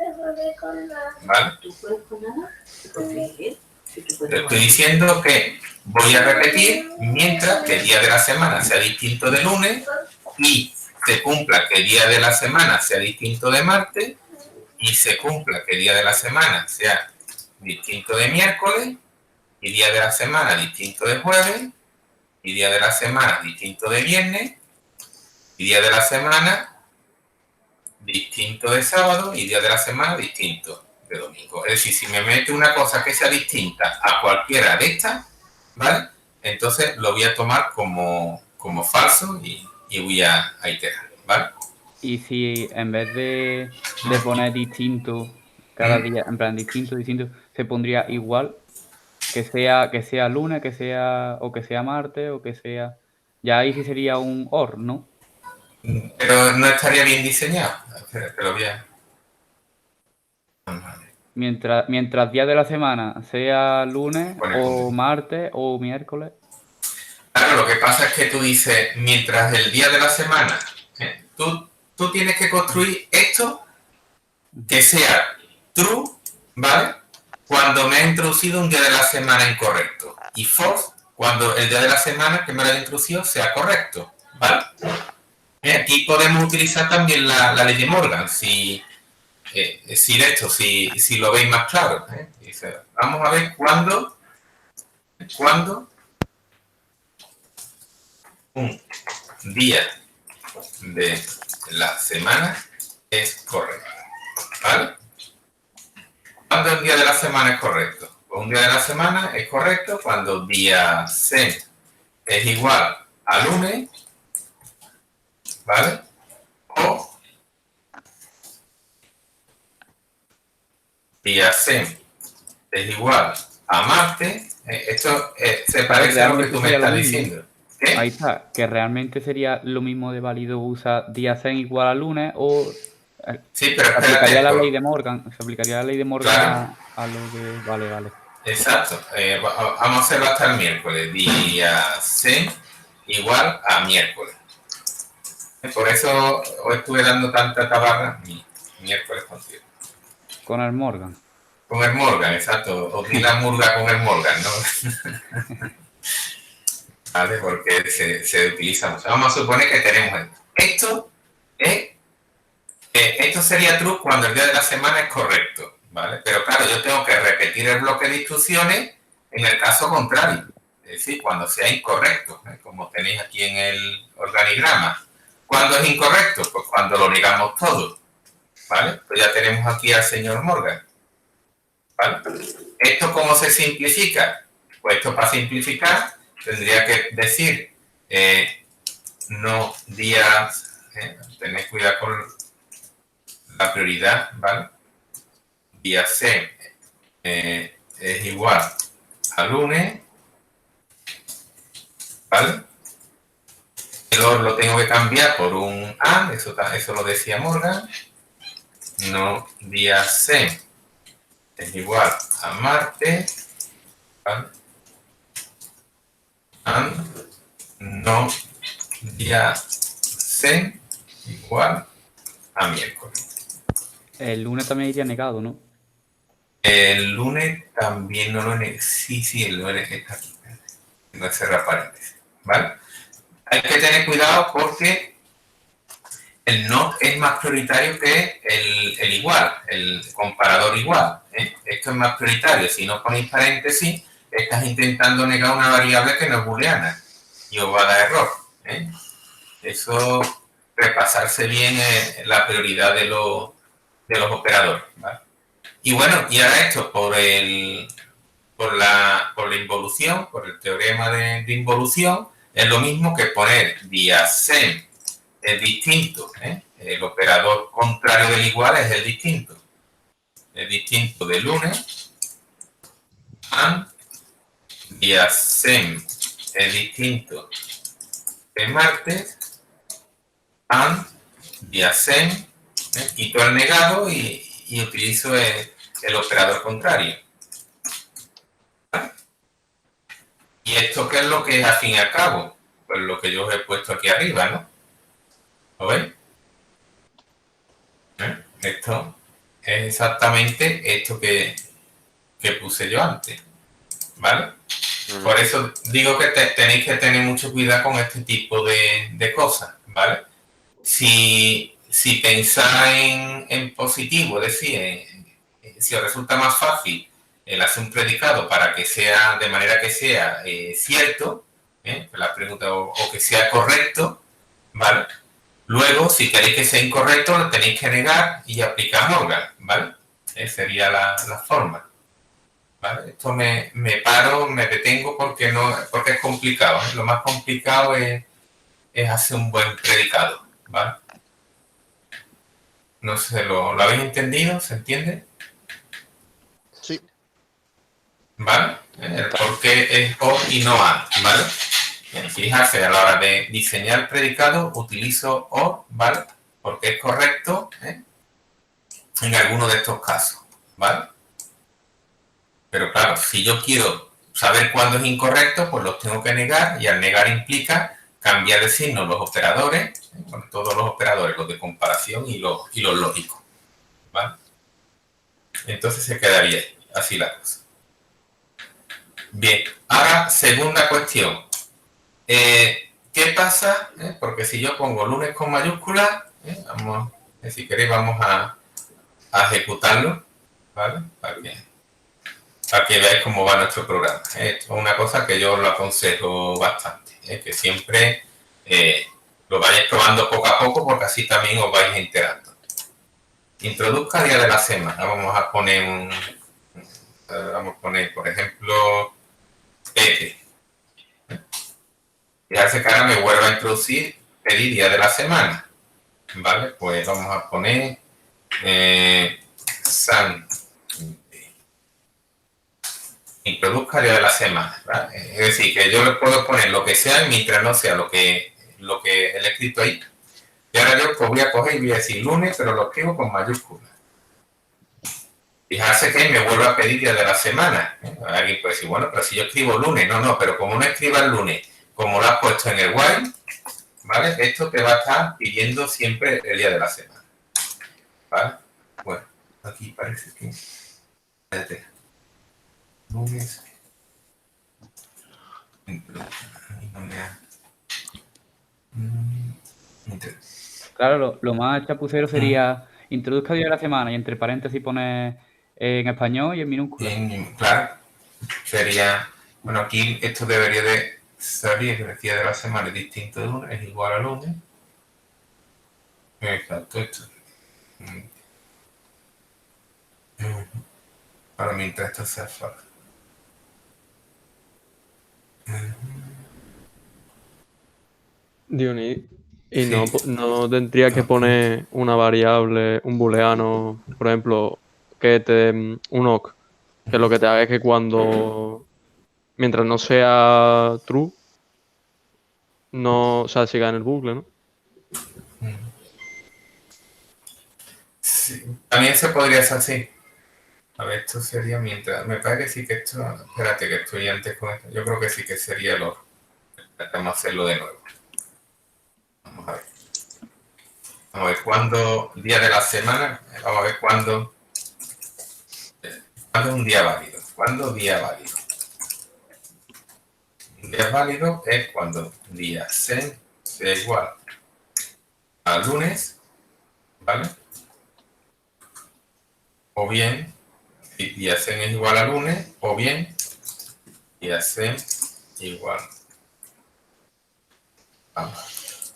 ¿vale? Te estoy diciendo que voy a repetir mientras que el día de la semana sea distinto de lunes y se cumpla que el día de la semana sea distinto de martes y se cumpla que el día de la semana sea distinto de miércoles y día de la semana distinto de jueves y día de la semana distinto de viernes y día de la semana distinto de sábado y día de la semana distinto de domingo. Es decir, si me mete una cosa que sea distinta a cualquiera de estas, ¿vale? Entonces lo voy a tomar como falso y voy a iterar, ¿vale? Y si en vez de poner distinto cada día, en plan distinto, se pondría igual, que sea lunes, que sea martes, o que sea... Ya ahí sí sería un or, ¿no? Pero no estaría bien diseñado. Te lo voy a... Mientras día de la semana sea lunes, o martes, o miércoles. Claro, lo que pasa es que tú dices, mientras el día de la semana, tú tienes que construir esto que sea true, ¿vale? Cuando me ha introducido un día de la semana incorrecto. Y false, cuando el día de la semana que me lo ha introducido sea correcto, ¿vale? Aquí podemos utilizar también la ley de Morgan, si lo veis más claro. Dice, vamos a ver cuándo un día de la semana es correcto, ¿vale? ¿Cuándo el día de la semana es correcto? Pues un día de la semana es correcto cuando día C es igual a lunes, ¿vale? O día C es igual a martes. Esto se parece a lo que tú me estás diciendo. ¿Qué? Ahí está, que realmente sería lo mismo de válido usar día 6 igual a lunes o... Sí, pero se aplicaría la ley de Morgan Claro. a lo que... Vale. Exacto. Vamos a hacerlo hasta el miércoles. Día C igual a miércoles. Por eso os estuve dando tanta tabarra miércoles contigo. Con el Morgan. Con el Morgan, exacto. O di la murga con el Morgan, ¿no? ¿Vale? Porque se utiliza mucho. Vamos a suponer que tenemos esto. Esto sería true cuando el día de la semana es correcto, ¿vale? Pero claro, yo tengo que repetir el bloque de instrucciones en el caso contrario. Es decir, cuando sea incorrecto, como tenéis aquí en el organigrama. ¿Cuándo es incorrecto? Pues cuando lo negamos todo, ¿vale? Pues ya tenemos aquí al señor Morgan, ¿vale? ¿Esto cómo se simplifica? Pues esto para simplificar tendría que decir no días, tened cuidado con la prioridad, ¿vale? Día C es igual a lunes, ¿vale? Lo tengo que cambiar por un A, eso lo decía Morgan. No día C es igual a martes, ¿vale? No día C igual a miércoles. El lunes también iría negado, ¿no? El lunes también no lo negado. Sí, el lunes está aquí. No cerrar paréntesis, ¿vale? Hay que tener cuidado porque el no es más prioritario que el igual, el comparador igual, ¿eh? Esto es más prioritario. Si no ponéis paréntesis, estás intentando negar una variable que no es booleana y os va a dar error, ¿eh? Eso, repasarse bien la prioridad de los operadores, ¿vale? Y bueno, y ahora esto por la involución, por el teorema de involución, es lo mismo que poner día sem es distinto, ¿eh? El operador contrario del igual es el distinto. Es distinto de lunes, día sem es distinto de martes, día sem, quito el negado y utilizo el operador contrario. ¿Y esto qué es lo que es al fin y al cabo? Pues lo que yo os he puesto aquí arriba, ¿no? ¿Lo veis? Esto es exactamente esto que puse yo antes, ¿vale? Por eso digo que tenéis que tener mucho cuidado con este tipo de cosas, ¿vale? Si pensáis en positivo, es decir, si os resulta más fácil el hacer un predicado para que sea, de manera que sea cierto, la pregunta, o que sea correcto, ¿vale? Luego, si queréis que sea incorrecto, lo tenéis que negar y aplicar Morgan, ¿vale? Sería la forma, ¿vale? Esto me paro, me detengo porque es complicado, ¿eh? Lo más complicado es hacer un buen predicado, ¿vale? No sé, ¿lo habéis entendido? ¿Se entiende? Sí. ¿Vale? El por qué es o y no a, ¿vale? Fijarse, a la hora de diseñar el predicado utilizo o, ¿vale? Porque es correcto, en alguno de estos casos, ¿vale? Pero claro, si yo quiero saber cuándo es incorrecto, pues los tengo que negar, y al negar implica cambiar de signo los operadores, bueno, todos los operadores, los de comparación y los lógicos, ¿vale? Entonces se quedaría así la cosa. Bien, ahora segunda cuestión. ¿Qué pasa? Porque si yo pongo lunes con mayúsculas, si queréis vamos a ejecutarlo, ¿vale? Para que veáis cómo va nuestro programa. Esto es una cosa que yo os lo aconsejo bastante, que siempre lo vayáis probando poco a poco, porque así también os vais enterando. Introduzca día de la semana. Vamos a poner por ejemplo, Pepe. Fijarse que ahora me vuelvo a introducir pedir día de la semana, ¿vale? Pues vamos a poner San. Introduzca día de la semana, ¿vale? Es decir, que yo le puedo poner lo que sea mientras no sea lo que él ha escrito ahí. Y ahora yo pues voy a coger y voy a decir lunes, pero lo escribo con mayúsculas. Fijarse que me vuelve a pedir día de la semana. Alguien puede decir, bueno, pero si yo escribo lunes, no, pero como no escriba el lunes, como lo has puesto en el while, ¿vale? Esto te va a estar pidiendo siempre el día de la semana, ¿vale? Bueno, aquí parece que... Espérate. Lunes. Claro, lo más chapucero sería introduzca día de la semana y entre paréntesis pones en español y en minúsculas. Claro, sería... Bueno, aquí esto debería de salir, que el día de la semana es distinto de lunes, es igual a lunes. Exacto, esto. Para mientras esto sea falso. Dionis, y Sí. no tendría que poner una variable, un booleano, por ejemplo, que te dé un awk, que lo que te haga es que cuando, mientras no sea true, no, o sea, siga en el bucle, ¿no? Sí. También se podría hacer así. A ver, esto sería mientras. Me parece que sí que esto. Espérate, que estoy antes con esto. Yo creo que sí que sería lo. Vamos a hacerlo de nuevo. Vamos a ver. Vamos a ver cuándo. Día de la semana. Vamos a ver cuándo. ¿Cuándo es un día válido? ¿Cuándo día válido? Un día válido es cuando día sea igual a lunes, ¿vale? O bien, si día sen es igual a lunes, o bien día sen igual a martes,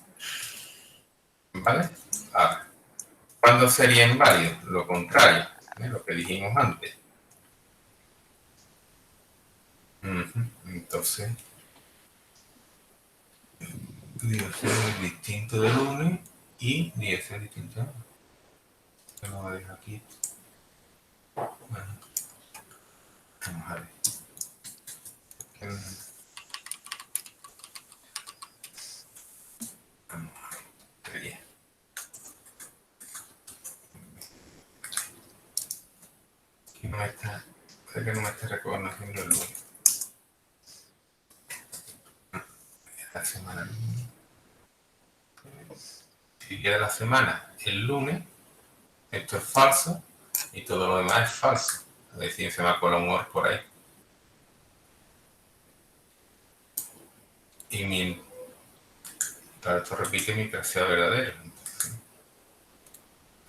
¿vale? Ahora, ¿cuándo sería inválido? Lo contrario, lo que dijimos antes. Entonces, día sen es distinto de lunes y día sen es distinto de martes. Lo dejo aquí. Bueno, vamos a ver. Sería. Aquí no me está, puede que no me esté reconociendo el lunes. La semana. Si día de la semana el lunes, esto es falso y todo lo demás es falso. A ver si se me acuerda un or por ahí. Y mi. Claro, esto repite mientras sea verdadero.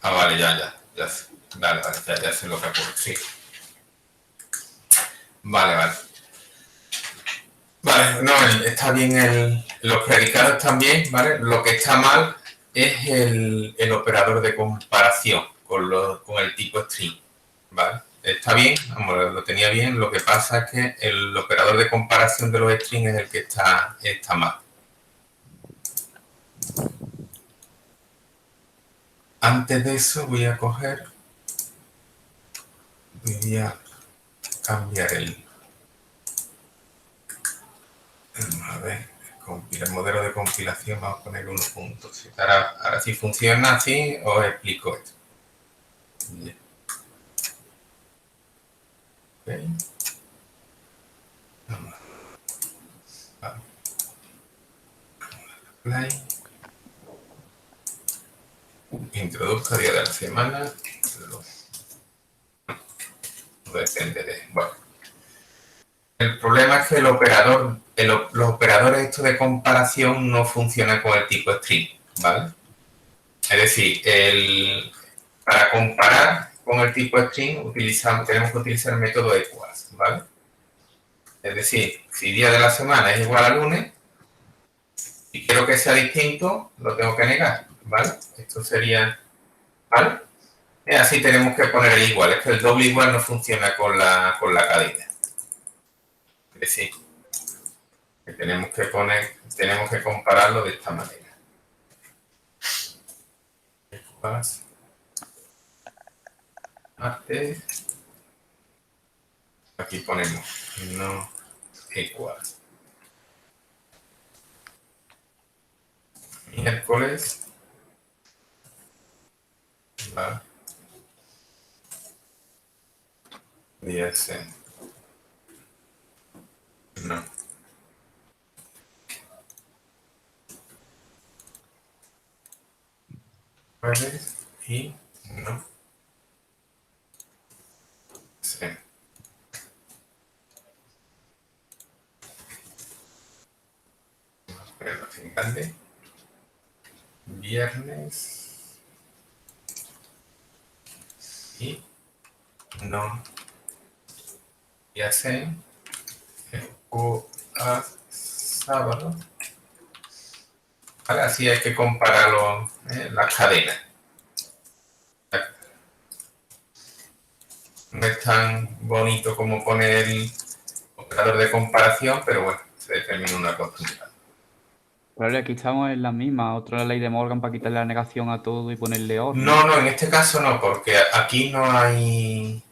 Ah, vale, ya sé. Vale, ya sé lo que ocurre. Sí. Vale. Vale, no, está bien los predicados también, ¿vale? Lo que está mal es el operador de comparación con el tipo string, ¿vale? Está bien, vamos, lo tenía bien, lo que pasa es que el operador de comparación de los strings es el que está mal. Antes de eso voy a cambiar a ver, el modelo de compilación, vamos a poner unos puntos. Ahora si funciona así, os explico esto. Bien. Okay. Vamos a play. Introduzca día de la semana. No depende de. Bueno. El problema es que los operadores estos de comparación no funcionan con el tipo string, ¿vale? Es decir, para comparar con el tipo string tenemos que utilizar el método equals, ¿vale? Es decir, si día de la semana es igual a lunes, y quiero que sea distinto, lo tengo que negar, ¿vale? Esto sería, ¿vale? Y así tenemos que poner el igual, es que el doble igual no funciona con la cadena. Es decir, que tenemos que compararlo de esta manera. Equals, aquí ponemos no equals. Miércoles, va, día sen. No. Jueves y no sen. Pero al final de viernes y no día sen o a sábado ¿Vale? Así hay que compararlo, las cadenas. No es tan bonito como poner el operador de comparación, pero bueno, se determina una costumbre. Claro, aquí estamos en la misma. Otra ley de Morgan para quitarle la negación a todo y ponerle OR. No, en este caso no, porque aquí no hay...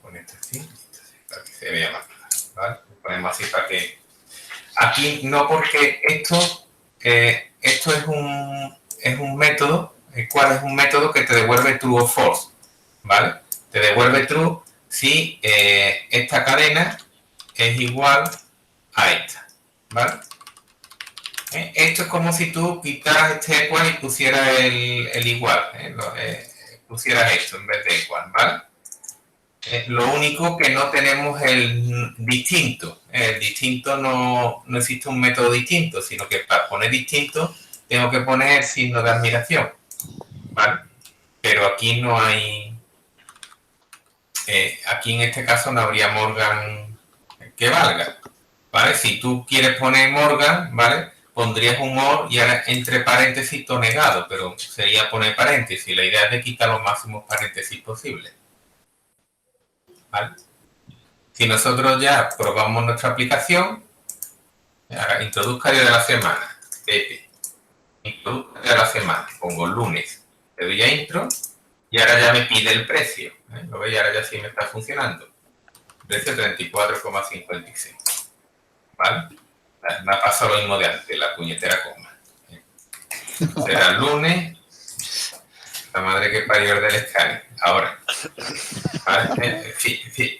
Con esto así, para que se vea más claro, ¿vale? Ponemos así para que... Aquí no, porque esto es un método, el cual es un método que te devuelve true o false, ¿vale? Te devuelve true si esta cadena es igual a esta, ¿vale? Esto es como si tú quitaras este igual y pusieras el igual, pusieras esto en vez de igual, ¿vale? Lo único que no tenemos el distinto. El distinto no existe un método distinto, sino que para poner distinto tengo que poner el signo de admiración, ¿vale? Pero aquí no hay... aquí en este caso no habría Morgan que valga, ¿vale? Si tú quieres poner Morgan, ¿vale? Pondrías un OR y ahora entre paréntesis todo negado, pero sería poner paréntesis. La idea es de quitar los máximos paréntesis posibles. ¿Vale? Si nosotros ya probamos nuestra aplicación, ahora introduzca día de la semana, introduzca día de la semana, pongo lunes, le doy a intro y ahora ya me pide el precio. ¿Lo veis? Ahora ya sí me está funcionando. Precio 34,56. ¿Vale? Me ha pasado lo mismo de antes, la puñetera coma. Será el lunes, la madre que parió el del escáner. Ahora, ¿vale?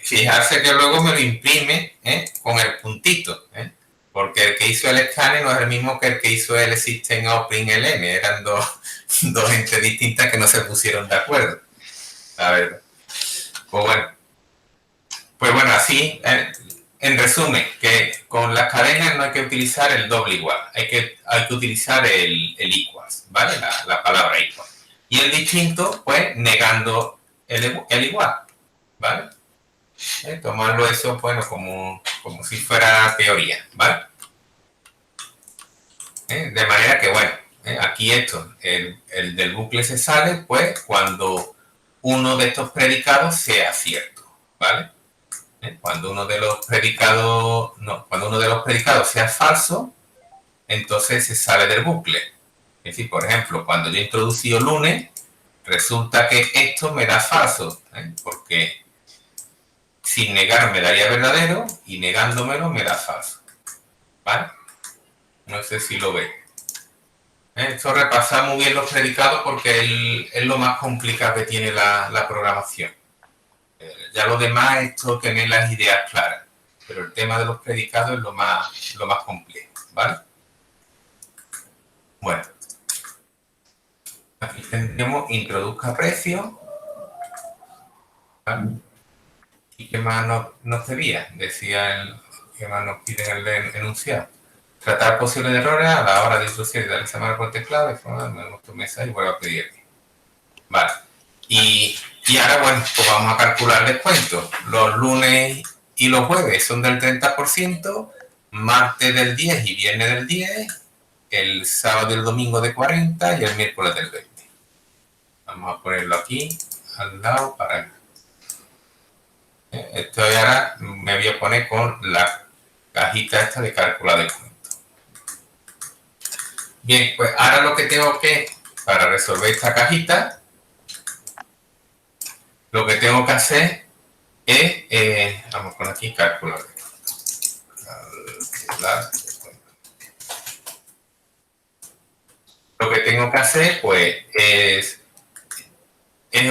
Fijarse que luego me lo imprime con el puntito, porque el que hizo el escáner no es el mismo que el que hizo el System Open LM, eran dos entes distintas que no se pusieron de acuerdo. A ver, pues bueno, así, en resumen, que con las cadenas no hay que utilizar el doble igual, hay que utilizar el equals, ¿vale? La palabra equal. Y el distinto, pues, negando el igual, ¿vale? Tomarlo eso, bueno, como si fuera teoría, ¿vale? De manera que, bueno, aquí esto, el del bucle se sale, pues, cuando uno de estos predicados sea cierto, ¿vale? Cuando uno de los predicados sea falso, entonces se sale del bucle. Es decir, por ejemplo, cuando yo he introducido lunes, resulta que esto me da falso, porque sin negar me daría verdadero y negándomelo me da falso. ¿Vale? No sé si lo ve. Esto repasa muy bien los predicados porque es lo más complicado que tiene la programación. Ya lo demás es todo tener las ideas claras, pero el tema de los predicados es lo más complejo, ¿vale? Bueno, aquí tendremos introduzca precio, ¿vale? ¿Y qué más nos pedía? Decía ¿qué más nos pide en el enunciado? Tratar posibles errores a la hora de introducir y realizar mal por teclado, de forma de nuestro mensaje y vuelvo a pedir aquí. Vale. Y ahora, bueno, pues vamos a calcular descuentos. Los lunes y los jueves son del 30%, martes del 10 y viernes del 10, el sábado y el domingo de 40 y el miércoles del 20. Vamos a ponerlo aquí, al lado, para... Esto ahora me voy a poner con la cajita esta de calcular descuentos. Bien, pues ahora lo que tengo que, para resolver esta cajita, lo que tengo que hacer es, vamos con aquí, calcular descuentos. Lo que tengo que hacer, pues, es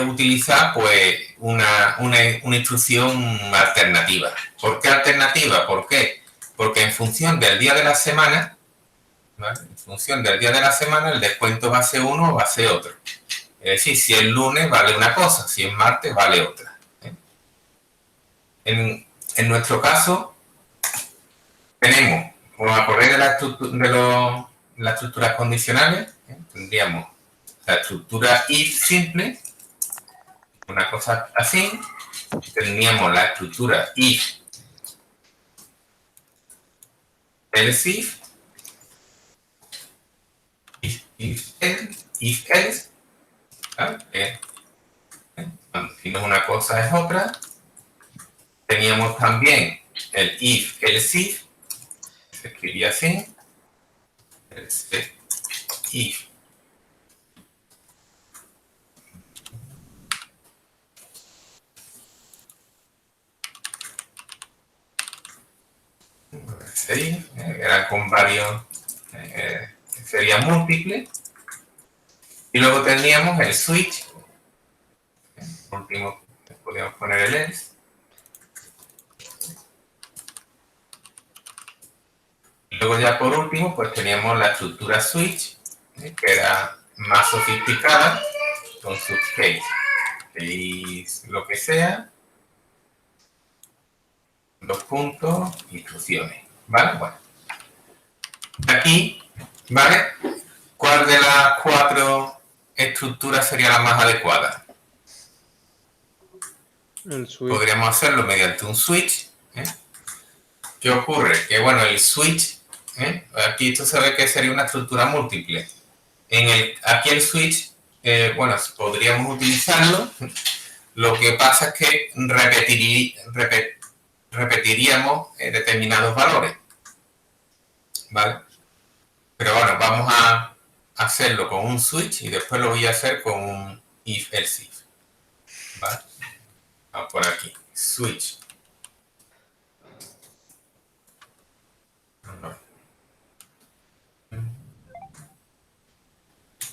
utilizar, pues, una instrucción alternativa. ¿Por qué alternativa? ¿Por qué? Porque en función del día de la semana, ¿vale? En función del día de la semana, el descuento va a ser uno o va a ser otro. Es decir, si es lunes vale una cosa, si es martes vale otra. En nuestro caso, tenemos, vamos a correr de las estructuras condicionales, tendríamos la estructura if simple, una cosa así, tendríamos la estructura if else if, if else, ¿vale? Cuando decimos una cosa es otra. Teníamos también el if else if, se escribía así, if. Era con varios, sería múltiple. Y luego teníamos el switch. Por último, podríamos poner el else. Y luego ya por último, pues teníamos la estructura switch, que era más sofisticada, con su case. Y lo que sea, dos puntos, instrucciones. ¿Vale? Bueno. Aquí, ¿vale? ¿Cuál de las 4 estructuras sería la más adecuada? El switch. Podríamos hacerlo mediante un switch. ¿Qué ocurre? Que bueno, el switch, aquí esto se ve que sería una estructura múltiple. Aquí el switch, bueno, podríamos utilizarlo. Lo que pasa es que repetiríamos determinados valores. ¿Vale? Pero bueno, vamos a hacerlo con un switch y después lo voy a hacer con un if else if. ¿Vale? Vamos por aquí. Switch.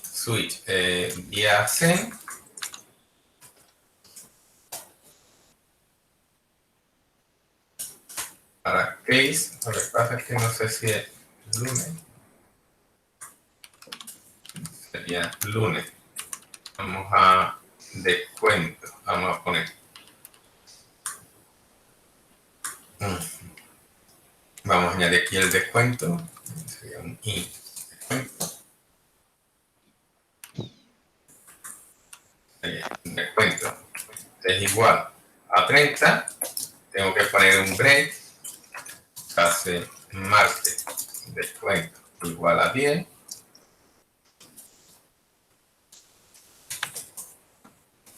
Switch vía C. Para case, lo que pasa es que no sé si es lunes. Sería lunes. Vamos a descuento. Vamos a poner. Vamos a añadir aquí el descuento. Sería un i descuento. Descuento es igual a 30. Tengo que poner un break. Hace martes descuento igual a 10.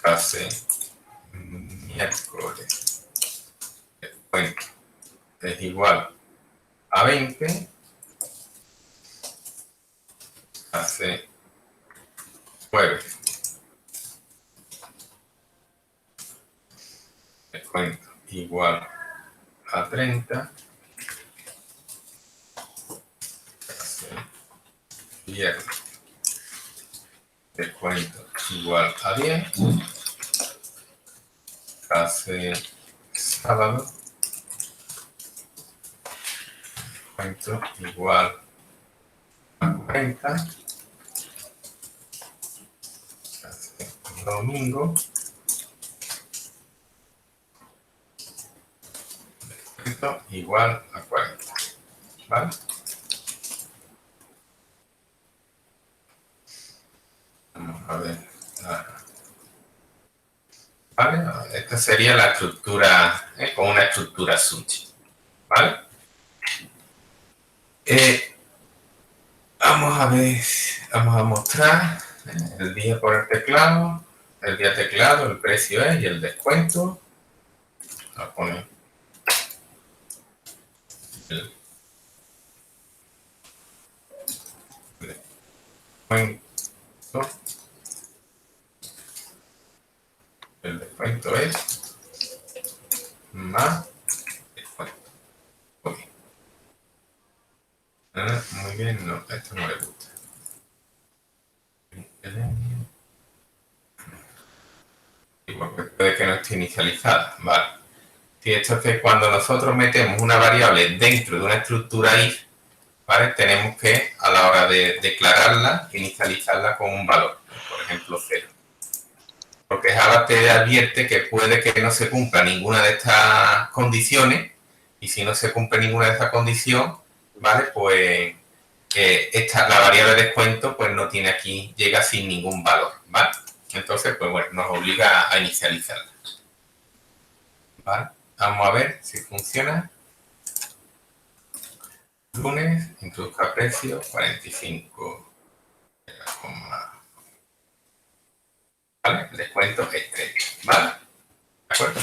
Hace miércoles descuento es igual a 20. Hace jueves descuento igual a 30. Viernes descuento igual a 10. Hace sábado descuento igual a 40. Hace domingo descuento igual a 40. ¿Vale? Vamos a ver. ¿Vale? Esta sería la estructura, con una estructura switch. ¿Vale? Vamos a ver, vamos a mostrar el día por el teclado, el precio es y el descuento. Vamos a poner el descuento. El descuento es más descuento. Ok. Muy bien, no, esto no le gusta. Igual que puede que no esté inicializada. Vale. Si esto es que cuando nosotros metemos una variable dentro de una estructura if, ¿vale? Tenemos que, a la hora de declararla, inicializarla con un valor, por ejemplo 0. Porque Java te advierte que puede que no se cumpla ninguna de estas condiciones, y si no se cumple ninguna de estas condiciones, ¿vale? Pues la variable de descuento pues no tiene aquí, llega sin ningún valor, ¿vale? Entonces, pues bueno, nos obliga a inicializarla. ¿Vale? Vamos a ver si funciona. Lunes, introduzca precio, 45 ¿Vale? El descuento es 30, ¿vale? ¿De acuerdo?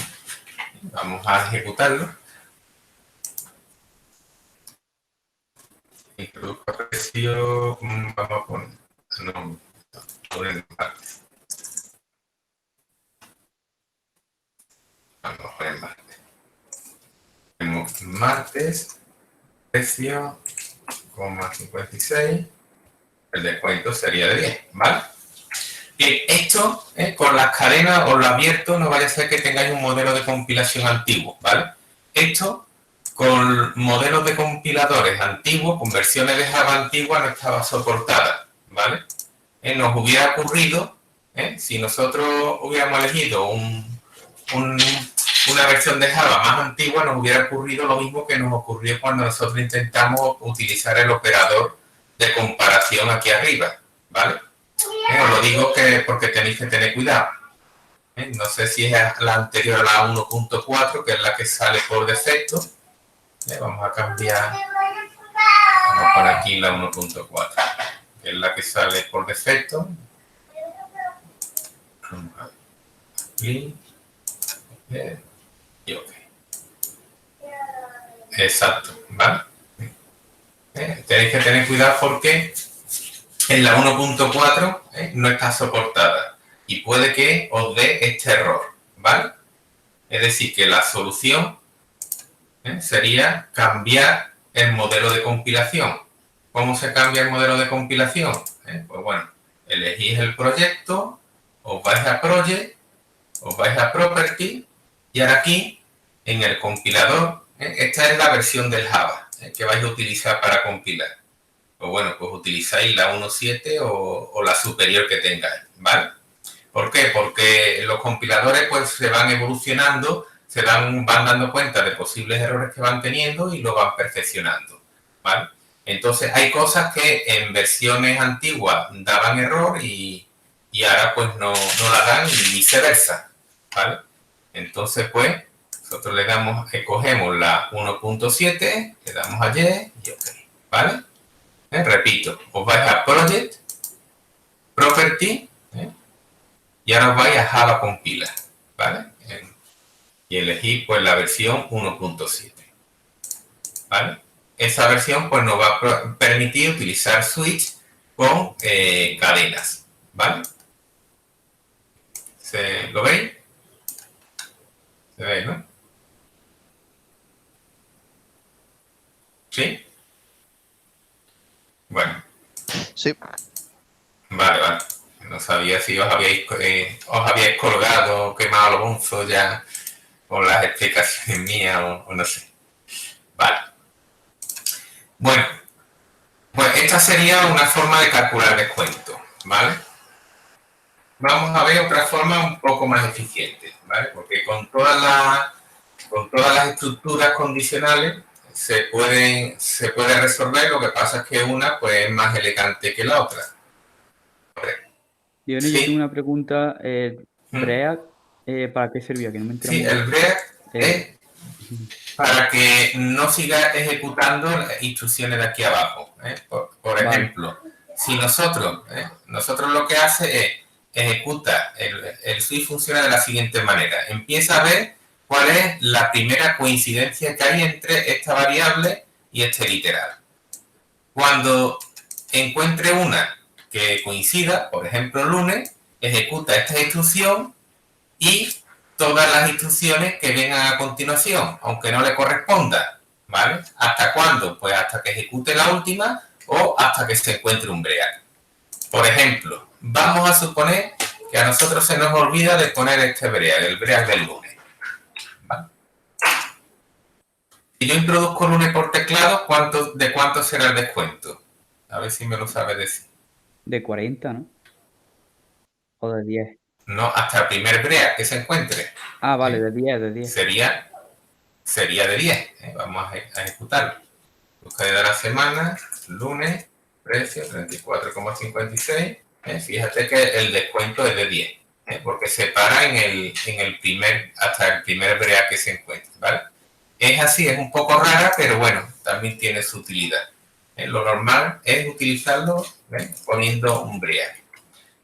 Vamos a ejecutarlo. Introduzco precio, vamos a poner, no, poner martes. Vamos a poner martes. Tenemos martes, precio, 56, el descuento sería de 10, ¿vale? Bien, esto con las cadenas os lo advierto, no vaya a ser que tengáis un modelo de compilación antiguo, ¿vale? Esto con modelos de compiladores antiguos, con versiones de Java antiguas, no estaba soportada, ¿vale? Nos hubiera ocurrido, si nosotros hubiéramos elegido una versión de Java más antigua, nos hubiera ocurrido lo mismo que nos ocurrió cuando nosotros intentamos utilizar el operador de comparación aquí arriba, ¿vale? Os lo digo porque tenéis que tener cuidado. No sé si es la anterior a la 1.4, que es la que sale por defecto. Vamos a cambiar. Vamos a poner aquí la 1.4, que es la que sale por defecto. Aquí. Y OK. Exacto, ¿vale? Tenéis que tener cuidado porque en la 1.4 no está soportada y puede que os dé este error, ¿vale? Es decir, que la solución sería cambiar el modelo de compilación. ¿Cómo se cambia el modelo de compilación? Pues bueno, elegís el proyecto, os vais a Project, os vais a Property y ahora aquí, en el compilador, esta es la versión del Java que vais a utilizar para compilar. Pues bueno, pues utilizáis la 1.7 o la superior que tengáis, ¿vale? ¿Por qué? Porque los compiladores pues se van evolucionando, van dando cuenta de posibles errores que van teniendo y lo van perfeccionando, ¿vale? Entonces hay cosas que en versiones antiguas daban error y ahora pues no la dan y viceversa, ¿vale? Entonces pues nosotros le damos, cogemos la 1.7, le damos a Y y OK, ¿vale? Repito, os vais a Project, Property, y ahora os vais a Java Compiler, ¿vale? Y elegís pues la versión 1.7, ¿vale? Esa versión pues nos va a permitir utilizar switch con cadenas, ¿vale? ¿Lo veis? ¿Se ve, no? ¿Sí? Bueno. Sí. Vale. No sabía si os habíais colgado, quemado los bonzos ya con las explicaciones mías o no sé. Vale. Bueno, pues esta sería una forma de calcular descuento, ¿vale? Vamos a ver otra forma un poco más eficiente, ¿vale? Porque con todas las estructuras condicionales se puede resolver, lo que pasa es que una pues es más elegante que la otra. Yo tengo una pregunta. ¿Break para qué servía? Que no me entero. Sí, el break es para que no siga ejecutando las instrucciones de aquí abajo. Por ejemplo, si nosotros lo que hace es ejecuta, el switch funciona de la siguiente manera. Empieza a ver cuál es la primera coincidencia que hay entre esta variable y este literal. Cuando encuentre una que coincida, por ejemplo lunes, ejecuta esta instrucción y todas las instrucciones que vengan a continuación, aunque no le corresponda, ¿vale? ¿Hasta cuándo? Pues hasta que ejecute la última o hasta que se encuentre un break. Por ejemplo, vamos a suponer que a nosotros se nos olvida de poner este break, el break del lunes, ¿vale? Si yo introduzco lunes por teclado, ¿de cuánto será el descuento? A ver si me lo sabe decir. De 40, ¿no? O de 10. No, hasta el primer break que se encuentre. Ah, vale, de 10. Sería de 10. Vamos a ejecutarlo. Búsqueda de la semana, lunes, precio 34,56. Fíjate que el descuento es de 10. Porque se para hasta el primer break que se encuentre, ¿vale? Es así, es un poco rara, pero bueno, también tiene su utilidad. Lo normal es utilizarlo poniendo un break.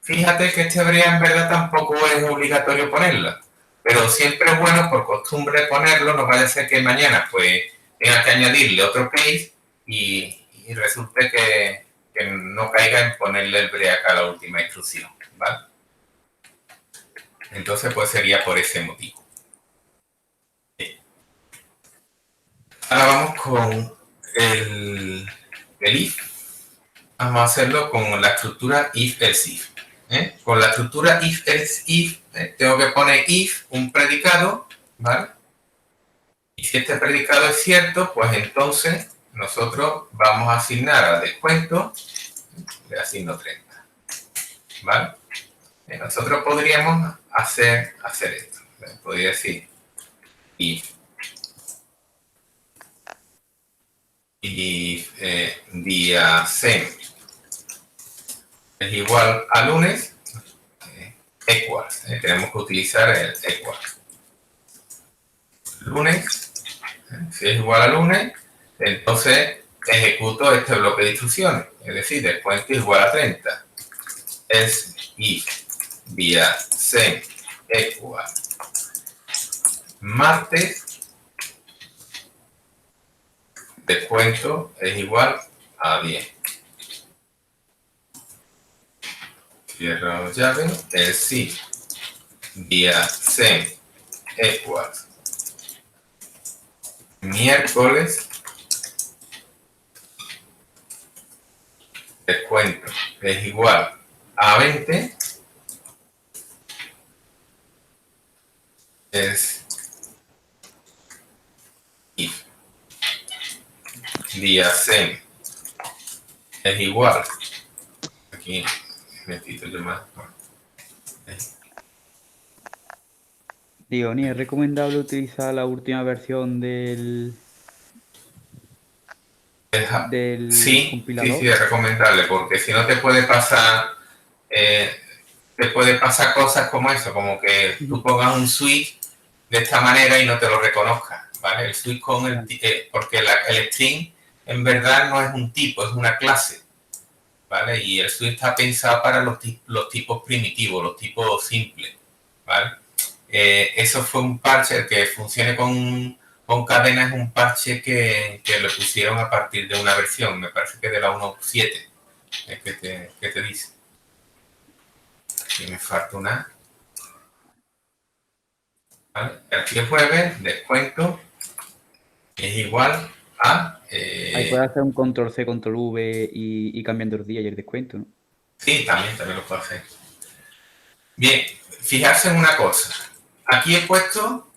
fíjate que este hebrea en verdad tampoco es obligatorio ponerla, pero siempre es bueno por costumbre ponerlo, no vaya a ser que mañana pues tenga que añadirle otro case y resulte que no caiga en ponerle el break a la última instrucción, ¿vale? Entonces pues sería por ese motivo. Ahora vamos con el if. Vamos a hacerlo con la estructura if-else if. Con la estructura if-else if, tengo que poner if, un predicado, ¿vale? Y si este predicado es cierto, pues entonces nosotros vamos a asignar al descuento, le asigno 30, ¿vale? Nosotros podríamos hacer esto. Podría decir if día same es igual a lunes, equals. Tenemos que utilizar el equals. Lunes, si es igual a lunes, entonces ejecuto este bloque de instrucciones, es decir, descuento igual a 30. Es if día same equal martes, descuento es igual a 10. Cierro llave, el si día same equals miércoles, descuento es igual a 20, es if día same es igual, aquí necesito yo más. Digo, ni es recomendable utilizar la última versión del Sí, compilador. sí, es recomendable, porque si no te puede pasar cosas como eso, como que tú pongas un switch de esta manera y no te lo reconozca, ¿vale? El switch con porque el string en verdad no es un tipo, es una clase, ¿vale? Y el switch está pensado para los tipos primitivos, los tipos simples, ¿vale? Eso fue un parche, el que funcione con cadenas, es un parche que lo pusieron a partir de una versión, me parece que de la 1.7, que te dice. Aquí me falta una. ¿Vale? Aquí el jueves, descuento es igual a... Ahí puedes hacer un control C, control V y cambiando el día y el descuento, ¿no? Sí, también lo puedo hacer. Bien, fijarse en una cosa. Aquí he puesto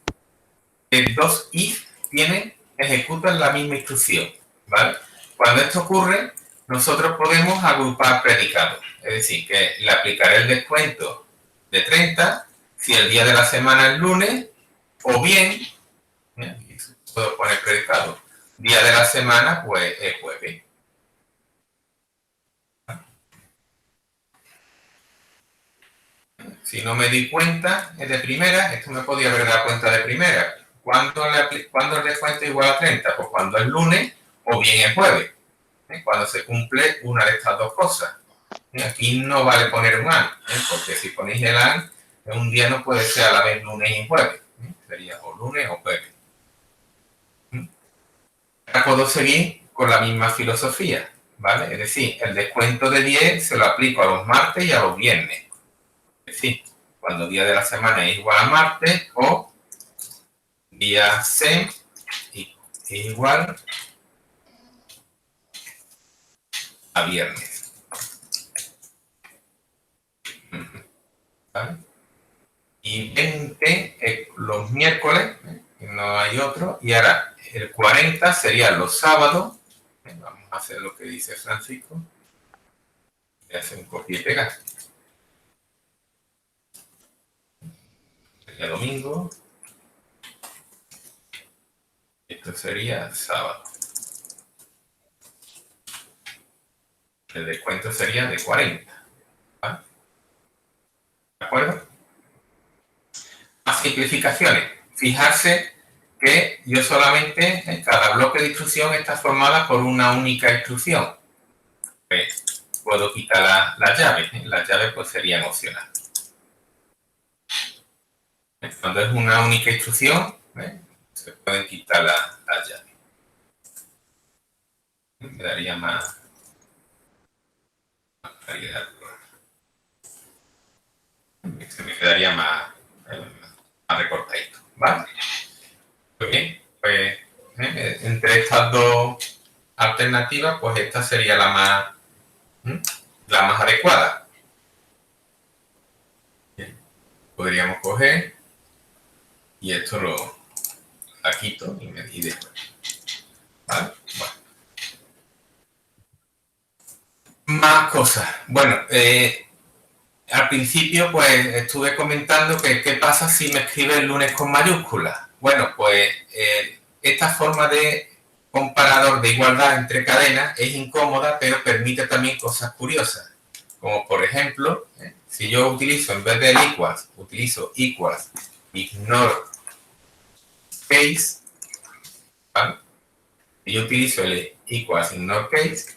que dos if ejecutan la misma instrucción, ¿vale? Cuando esto ocurre, nosotros podemos agrupar predicados. Es decir, que le aplicaré el descuento de 30 si el día de la semana es lunes, o bien, puedo poner predicado, día de la semana, pues es jueves. Si no me di cuenta de primera, esto me podía haber dado cuenta de primera. ¿Cuándo el descuento es igual a 30? Pues cuando es lunes o bien es jueves. Cuando se cumple una de estas dos cosas. Aquí no vale poner un AND, porque si ponéis el AND, un día no puede ser a la vez lunes y jueves. Sería o lunes o jueves. Ahora puedo seguir con la misma filosofía, ¿vale? Es decir, el descuento de 10 se lo aplico a los martes y a los viernes. Es decir, cuando día de la semana es igual a martes o día same es igual a viernes. ¿Vale? Y 20 los miércoles, no hay otro. Y ahora el 40 serían los sábados. Vamos a hacer lo que dice Francisco. Voy a hacer un copia y pegar. Sería domingo. Esto sería sábado. El descuento sería de 40. ¿Vale? ¿De acuerdo? Más simplificaciones. Fijarse que yo solamente, cada bloque de instrucción está formada por una única instrucción. Pues puedo quitar las llaves. Las llaves pues serían opcionales. Cuando es una única instrucción, se pueden quitar las llaves. Me daría más variedad. Se me quedaría más recortadito, ¿vale? Muy bien, pues entre estas dos alternativas, pues esta sería la más adecuada. Bien. Podríamos coger y esto la quito y después. ¿Vale? Bueno. Más cosas. Bueno, al principio pues estuve comentando que qué pasa si me escribe el lunes con mayúsculas. Bueno, pues esta forma de comparador de igualdad entre cadenas es incómoda, pero permite también cosas curiosas. Como por ejemplo, si yo utilizo, en vez del equals, utilizo equals, ignore case, ¿vale? Si yo utilizo el equals, ignore case,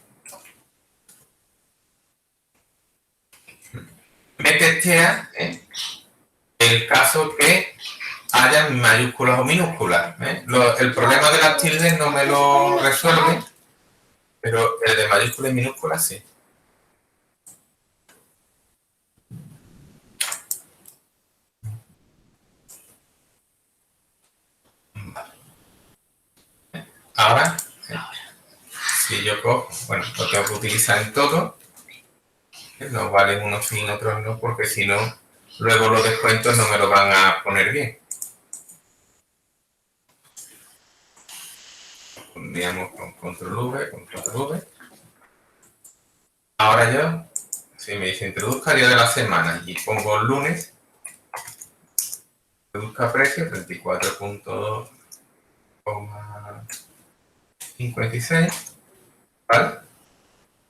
me testea el caso que haya mayúsculas o minúsculas. El problema de las tildes no me lo resuelve, pero el de mayúsculas y minúsculas sí. Ahora, si yo cojo, bueno, lo tengo que utilizar en todo, no valen unos sí y otros no, porque si no, luego los descuentos no me lo van a poner bien. Pondríamos con control V, control V. Ahora yo, si me dice introduzca día de la semana y pongo lunes, introduzca precio 34.56, ¿vale?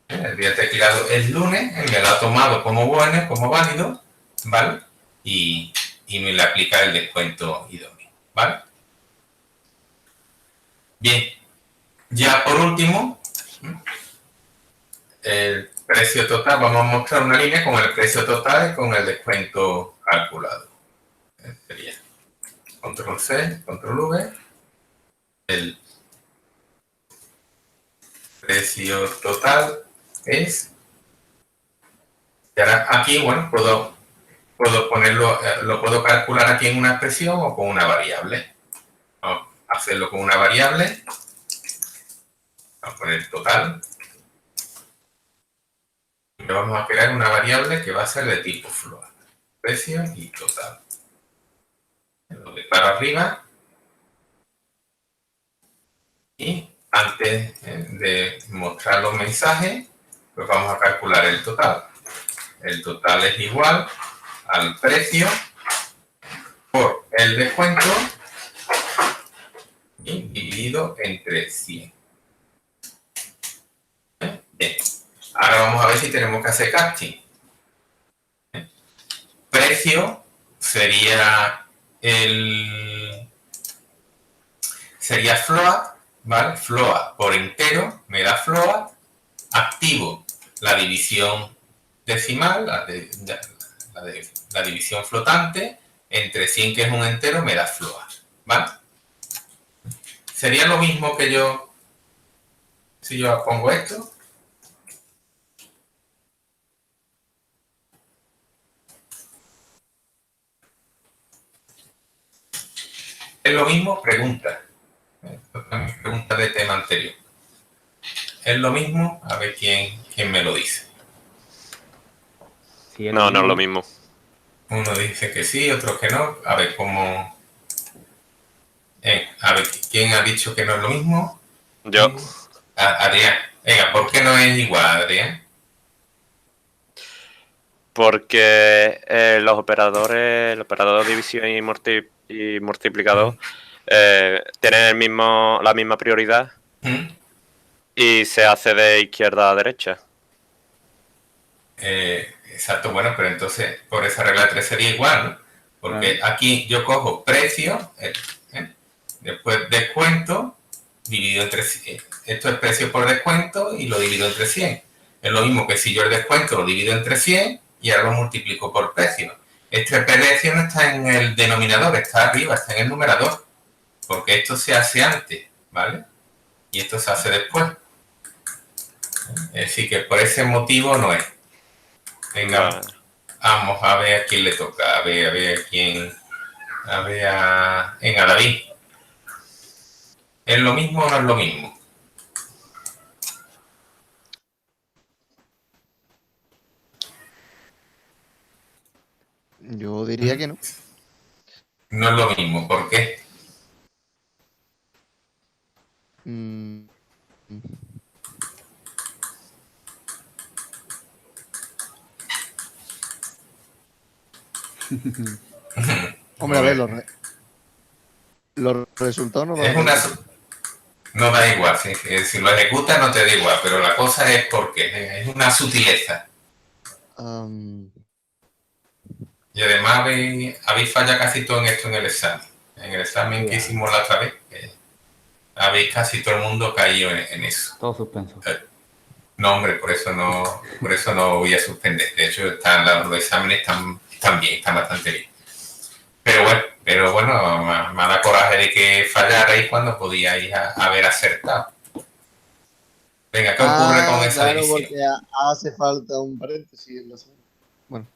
El día teclado es lunes, me lo ha tomado como bueno, como válido, ¿vale? Y me le aplica el descuento idóneo, ¿vale? Bien, ya por último, el precio total, vamos a mostrar una línea con el precio total y con el descuento calculado. Sería control C, control V, el precio total es, y ahora aquí, bueno, puedo ponerlo, lo puedo calcular aquí en una expresión o con una variable. Vamos a hacerlo con una variable, vamos a poner total, y vamos a crear una variable que va a ser de tipo float, precio y total. Lo declaro arriba y antes de mostrar los mensajes, pues vamos a calcular el total. El total es igual al precio por el descuento y dividido entre 100. Bien. Ahora vamos a ver si tenemos que hacer casting. Precio sería float, ¿vale? Float por entero me da float. Activo la división decimal, la división flotante, entre 100 que es un entero me da float, ¿vale? Sería lo mismo que si yo pongo esto. Es lo mismo, pregunta. Pregunta de tema anterior. Es lo mismo, a ver quién me lo dice. Sí, No, no es lo mismo. Uno dice que sí, otro que no. A ver cómo... a ver, ¿quién ha dicho que no es lo mismo? Yo. Adrián. Venga, ¿por qué no es igual, Adrián? Porque los operadores, el operador de división y multiplicador tienen la misma prioridad y se hace de izquierda a derecha. Exacto, bueno, pero entonces por esa regla 3 sería igual, ¿no? Porque aquí yo cojo precio, después descuento, dividido entre 100. Esto es precio por descuento y lo divido entre 100. Es lo mismo que si yo el descuento lo divido entre 100 y ahora lo multiplico por precio. Este precio no está en el denominador, está arriba, está en el numerador. Porque esto se hace antes, ¿vale? Y esto se hace después. Es decir, que por ese motivo no es. Venga, vamos a ver a quién le toca. A ver a quién. A ver a... Venga, David. ¿Es lo mismo o no es lo mismo? Yo diría que no. No es lo mismo. ¿Por qué? Mm, Hombre, a ver, los resultados no Es una... No da igual. Si lo ejecutas no te da igual. Pero la cosa es por qué. Es una sutileza. Y además habéis fallado casi todo en esto en el examen. En el examen que hicimos la otra vez, habéis casi todo el mundo caído en eso. Todo suspenso. No, hombre, por eso no voy a suspender. De hecho, los exámenes están bien, están bastante bien. Pero bueno, me da coraje de que fallarais cuando podíais haber acertado. Venga, ¿qué ocurre con esa división? Porque hace falta un paréntesis en la segunda. Bueno.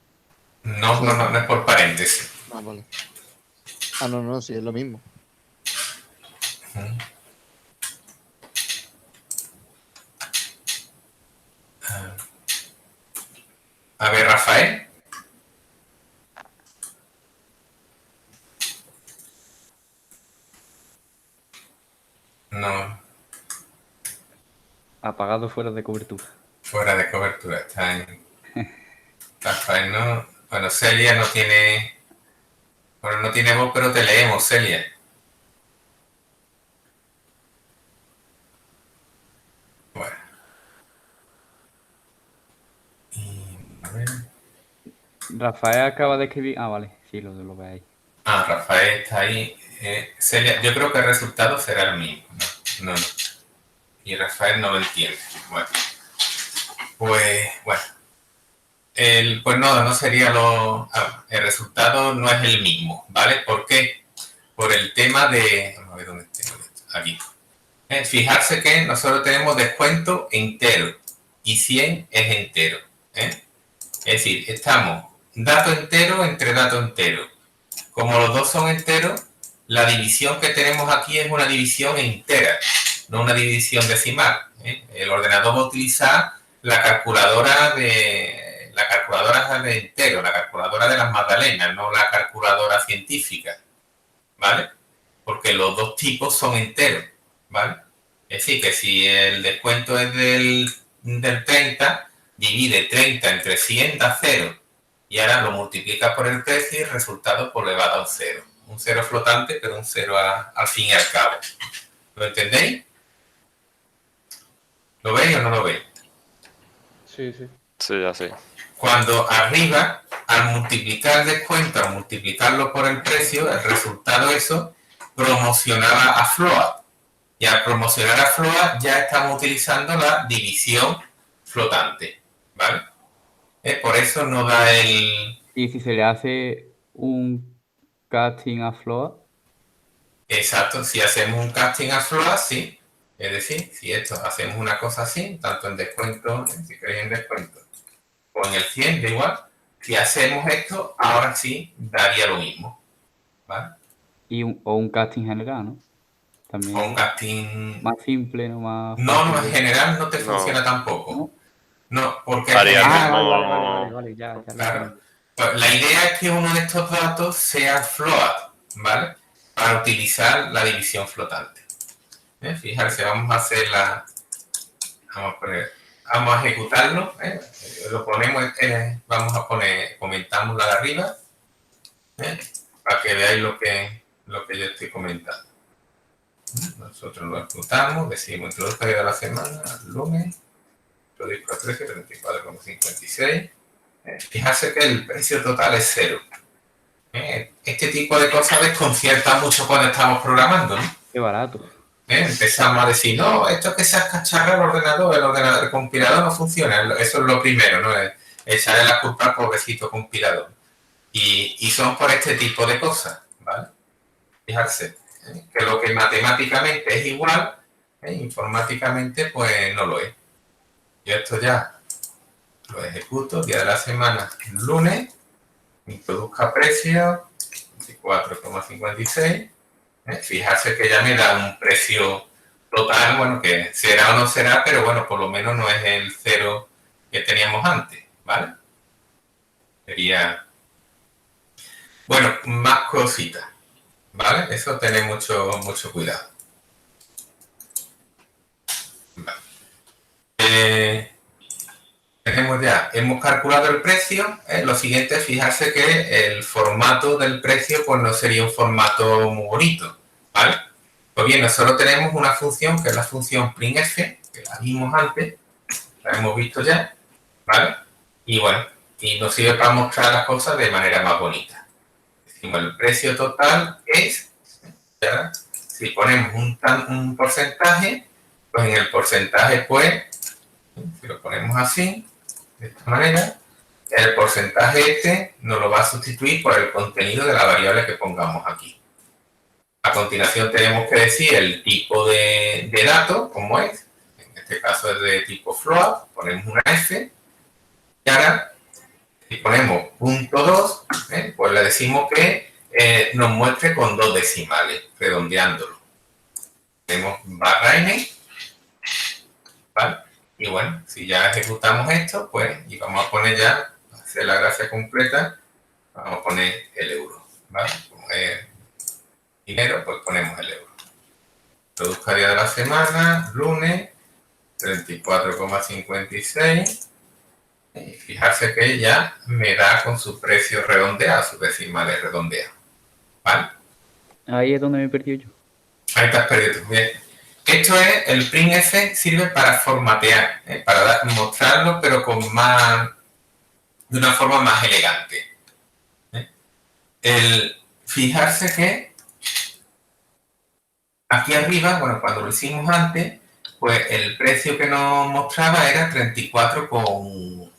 No es por paréntesis. Ah, vale. No, sí, es lo mismo. A ver, Rafael. No. Apagado fuera de cobertura. Fuera de cobertura, está en... Rafael no... Bueno, Celia no tiene... Bueno, no tiene voz, pero te leemos, Celia. Bueno. Y, a ver... Rafael acaba de escribir... Ah, vale, sí, lo ve ahí. Ah, Rafael está ahí. Celia, yo creo que el resultado será el mismo. No. Y Rafael no lo entiende. Bueno. Pues no sería el resultado no es el mismo, ¿vale? ¿Por qué? Por el tema de... Vamos a ver dónde tengo esto. Aquí. Fijarse que nosotros tenemos descuento entero y 100 es entero. Es decir, estamos dato entero entre dato entero. Como los dos son enteros, la división que tenemos aquí es una división entera, no una división decimal. El ordenador va a utilizar la calculadora de entero, la calculadora de las magdalenas, no la calculadora científica, ¿vale? Porque los dos tipos son enteros, ¿vale? Es decir, que si el descuento es del 30, divide 30 entre 100, da 0. Y ahora lo multiplica por el precio y el resultado pues le va a dar un 0. Un 0 flotante, pero un 0 al fin y al cabo. ¿Lo entendéis? ¿Lo veis o no lo veis? Sí, sí. Sí, ya sí. Cuando arriba, al multiplicar el descuento, al multiplicarlo por el precio, el resultado eso promocionaba a float. Y al promocionar a float ya estamos utilizando la división flotante, ¿vale? Por eso no da el... Y si se le hace un casting a float. Exacto, si hacemos un casting a float, sí. Es decir, si hacemos una cosa así, tanto en descuento, si queréis en descuento, o en el 100, da igual. Si hacemos esto, ahora sí daría lo mismo, ¿vale? O un casting general, ¿no? También. O un casting... Más simple, ¿no? Más No, en general no te funciona tampoco. No, porque... Vale, ya. Claro. Pues la idea es que uno de estos datos sea float, ¿vale? Para utilizar la división flotante. Fijarse, vamos a hacer vamos a ejecutarlo, lo ponemos, comentamos la de arriba, para que veáis lo que yo estoy comentando. Nosotros lo ejecutamos, decimos introductorio de la semana, lunes, producto a precio 34,56. Fijarse que el precio total es 0. Este tipo de cosas desconcierta mucho cuando estamos programando, ¿no? Qué barato. empezamos a decir, no, esto que se escacharra el ordenador, el compilador no funciona. Eso es lo primero, ¿no? Echarle la culpa al pobrecito compilador. Y son por este tipo de cosas, ¿vale? Fijarse, que lo que matemáticamente es igual, informáticamente pues no lo es. Yo esto ya lo ejecuto, día de la semana, lunes, introduzca precio, 24,56. Fijarse que ya me da un precio total, bueno, que será o no será, pero bueno, por lo menos no es el 0 que teníamos antes, ¿vale? Sería... Bueno, más cositas, ¿vale? Eso tener mucho cuidado. Vale. Tenemos ya, hemos calculado el precio. Lo siguiente es fijarse que el formato del precio pues no sería un formato muy bonito, ¿vale? Pues bien, nosotros tenemos una función que es la función printf, que la vimos antes, la hemos visto ya, ¿vale? Y bueno, y nos sirve para mostrar las cosas de manera más bonita. Decimos el precio total es, ¿verdad? Si ponemos un porcentaje, pues en el porcentaje pues, si lo ponemos así, de esta manera, el porcentaje este nos lo va a sustituir por el contenido de la variable que pongamos aquí. A continuación tenemos que decir el tipo de dato, como es. En este caso es de tipo float, ponemos una F. Y ahora, si ponemos .2, pues le decimos que nos muestre con 2 decimales, redondeándolo. Tenemos /n, ¿vale? Y bueno, si ya ejecutamos esto, pues, y vamos a poner ya, hacer la gracia completa, vamos a poner el euro, ¿vale? Como es dinero, pues ponemos el euro. Produzca día de la semana, lunes, 34,56. Y fijarse que ya me da con su precio redondeado, sus decimales redondeados, ¿vale? Ahí es donde me he perdido yo. Ahí te has perdido tú, bien. Esto es, el printf sirve para formatear, para mostrarlo, pero con más, de una forma más elegante. El fijarse que aquí arriba, bueno, cuando lo hicimos antes, pues el precio que nos mostraba era 34 con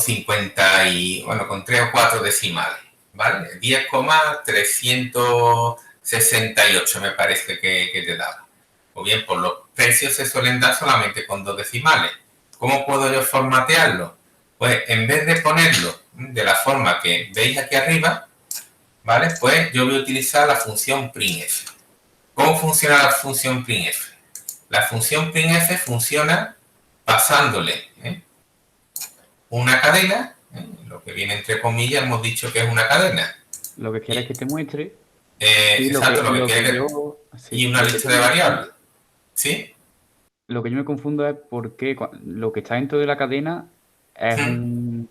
50 y, bueno, con 3 o 4 decimales, ¿vale? 10,368 me parece que te daba. O bien, por los precios se suelen dar solamente con 2 decimales. ¿Cómo puedo yo formatearlo? Pues en vez de ponerlo de la forma que veis aquí arriba, ¿vale? Pues yo voy a utilizar la función printf. ¿Cómo funciona la función printf? La función printf funciona pasándole una cadena, lo que viene entre comillas, hemos dicho que es una cadena. Lo que quieres que te muestre. Exacto, lo que quiere y una lista de variables. ¿Sí? Lo que yo me confundo es por qué lo que está dentro de la cadena es un...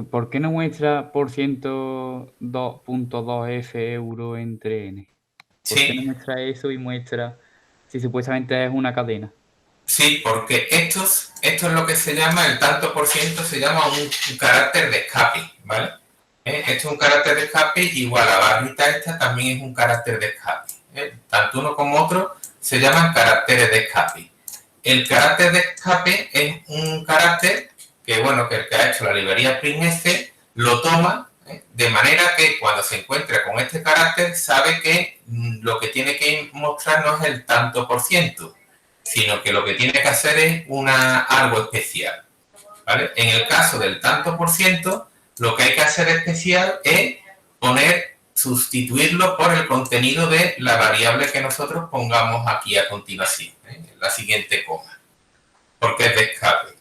¿Por qué no muestra por 102.2 F euro entre N? ¿Por qué no muestra eso y muestra si supuestamente es una cadena? Sí, porque esto es lo que se llama, el tanto por ciento se llama un carácter de escape, ¿vale? Esto es un carácter de escape, igual la barrita esta también es un carácter de escape. Tanto uno como otro se llaman caracteres de escape. El carácter de escape es un carácter que, bueno, que el que ha hecho la librería printf lo toma de manera que cuando se encuentra con este carácter sabe que lo que tiene que mostrar no es el tanto por ciento, sino que lo que tiene que hacer es algo especial, ¿vale? En el caso del tanto por ciento, lo que hay que hacer especial es sustituirlo por el contenido de la variable que nosotros pongamos aquí a continuación, la siguiente coma, porque es de escape.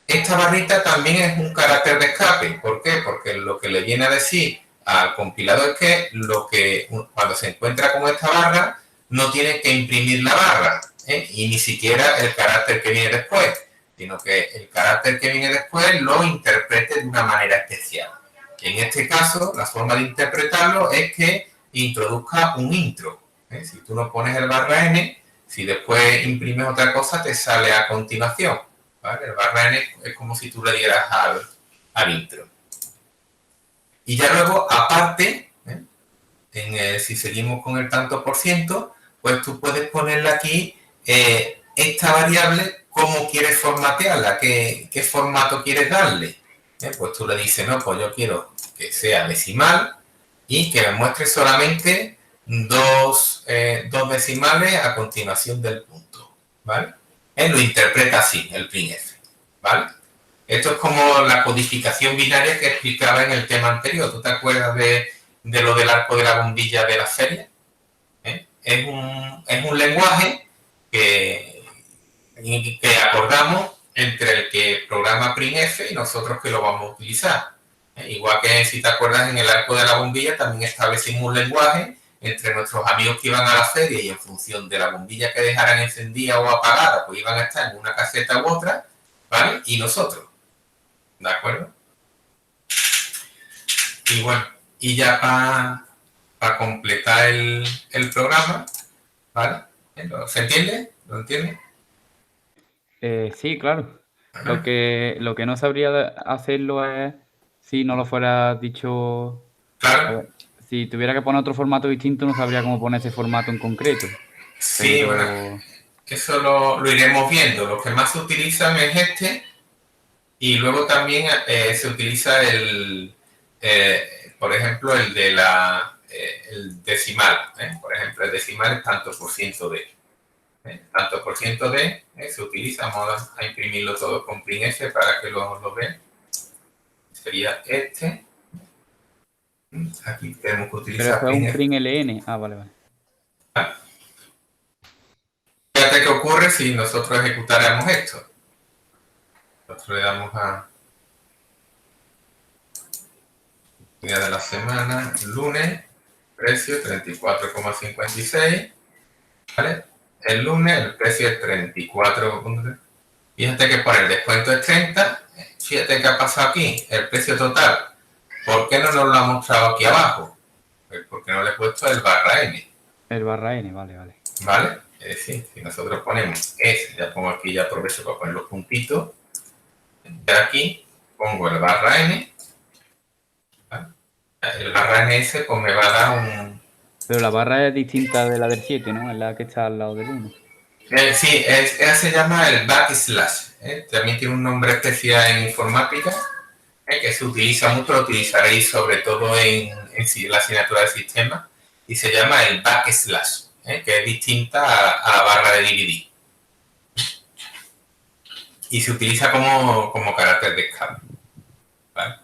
Esta barrita también es un carácter de escape. ¿Por qué? Porque lo que le viene a decir al compilador es que cuando se encuentra con esta barra, no tiene que imprimir la barra, y ni siquiera el carácter que viene después, sino que el carácter que viene después lo interprete de una manera especial. En este caso, la forma de interpretarlo es que introduzca un intro. Si tú no pones el /n, si después imprimes otra cosa, te sale a continuación, ¿vale? El /n es como si tú le dieras al intro. Y ya luego, aparte, si seguimos con el tanto por ciento, pues tú puedes ponerle aquí esta variable, cómo quieres formatearla, qué formato quieres darle. Pues tú le dices, no, pues yo quiero que sea decimal y que me muestre solamente dos decimales a continuación del punto, ¿vale? Él lo interpreta así, el printf, ¿vale? Esto es como la codificación binaria que explicaba en el tema anterior. ¿Tú te acuerdas de lo del arco de la bombilla de la serie? Es un lenguaje que acordamos entre el que programa printf y nosotros que lo vamos a utilizar. Igual que si te acuerdas en el arco de la bombilla también establecimos un lenguaje entre nuestros amigos que iban a la feria y en función de la bombilla que dejaran encendida o apagada, pues iban a estar en una caseta u otra, ¿vale? Y nosotros, ¿de acuerdo? Y bueno, y ya para completar el programa, ¿vale? ¿Se entiende? ¿Lo entiende? Sí, claro. Lo que no sabría hacerlo es si no lo fuera dicho. Claro. A ver, si tuviera que poner otro formato distinto, no sabría cómo poner ese formato en concreto. Sí, Pero... bueno, eso lo iremos viendo. Lo que más se utilizan es este, y luego también se utiliza por ejemplo, el de el decimal. Por ejemplo, el decimal es tanto por ciento de. Tanto por ciento de se utiliza, vamos a imprimirlo todo con printf para que lo vean. Sería este. Aquí tenemos que utilizar pero eso es un printf. println. Ah, vale, vale. Fíjate qué ocurre si nosotros ejecutáramos esto. Nosotros le damos a día de la semana, lunes, precio 34,56, ¿vale? El lunes el precio es 34. Fíjate que por el descuento es 30. Fíjate qué ha pasado aquí, el precio total. ¿Por qué no nos lo ha mostrado aquí abajo? Pues porque no le he puesto el barra n. El barra n, vale, vale. ¿Vale? Es decir, si nosotros ponemos S, ya pongo aquí, ya aprovecho para poner los puntitos. De aquí pongo el barra n. ¿Vale? El barra ns pues me va a dar un... Pero la barra es distinta de la del 7, ¿no? Es la que está al lado del 1. Sí, se llama el backslash. También tiene un nombre especial en informática que se utiliza mucho, lo utilizaréis sobre todo en la asignatura de sistema, y se llama el backslash, que es distinta a la barra de dividir. Y se utiliza como carácter de escala. ¿Vale?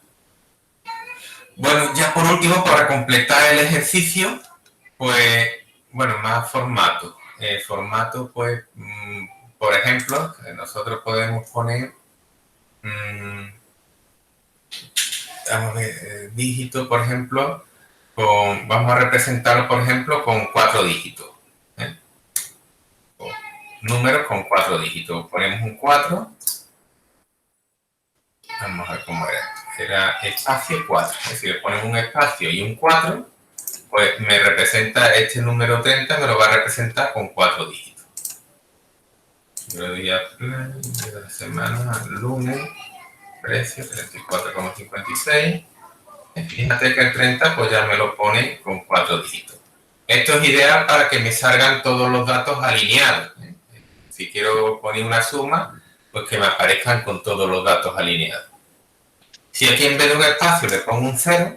Bueno, ya por último, para completar el ejercicio, pues, bueno, más formato. Formato, pues, por ejemplo, nosotros podemos poner, vamos a ver, dígito, por ejemplo, vamos a representarlo, por ejemplo, con 4 dígitos. Números con 4 dígitos. Ponemos un 4. Vamos a ver cómo era. Era espacio 4. Es decir, ponemos un espacio y un 4, pues me representa este número 30, me lo va a representar con 4 dígitos. Yo le doy a día de la semana, lunes, precio 34,56. Fíjate que el 30 pues ya me lo pone con 4 dígitos. Esto es ideal para que me salgan todos los datos alineados. Si quiero poner una suma, pues que me aparezcan con todos los datos alineados. Si aquí en vez de un espacio le pongo un 0,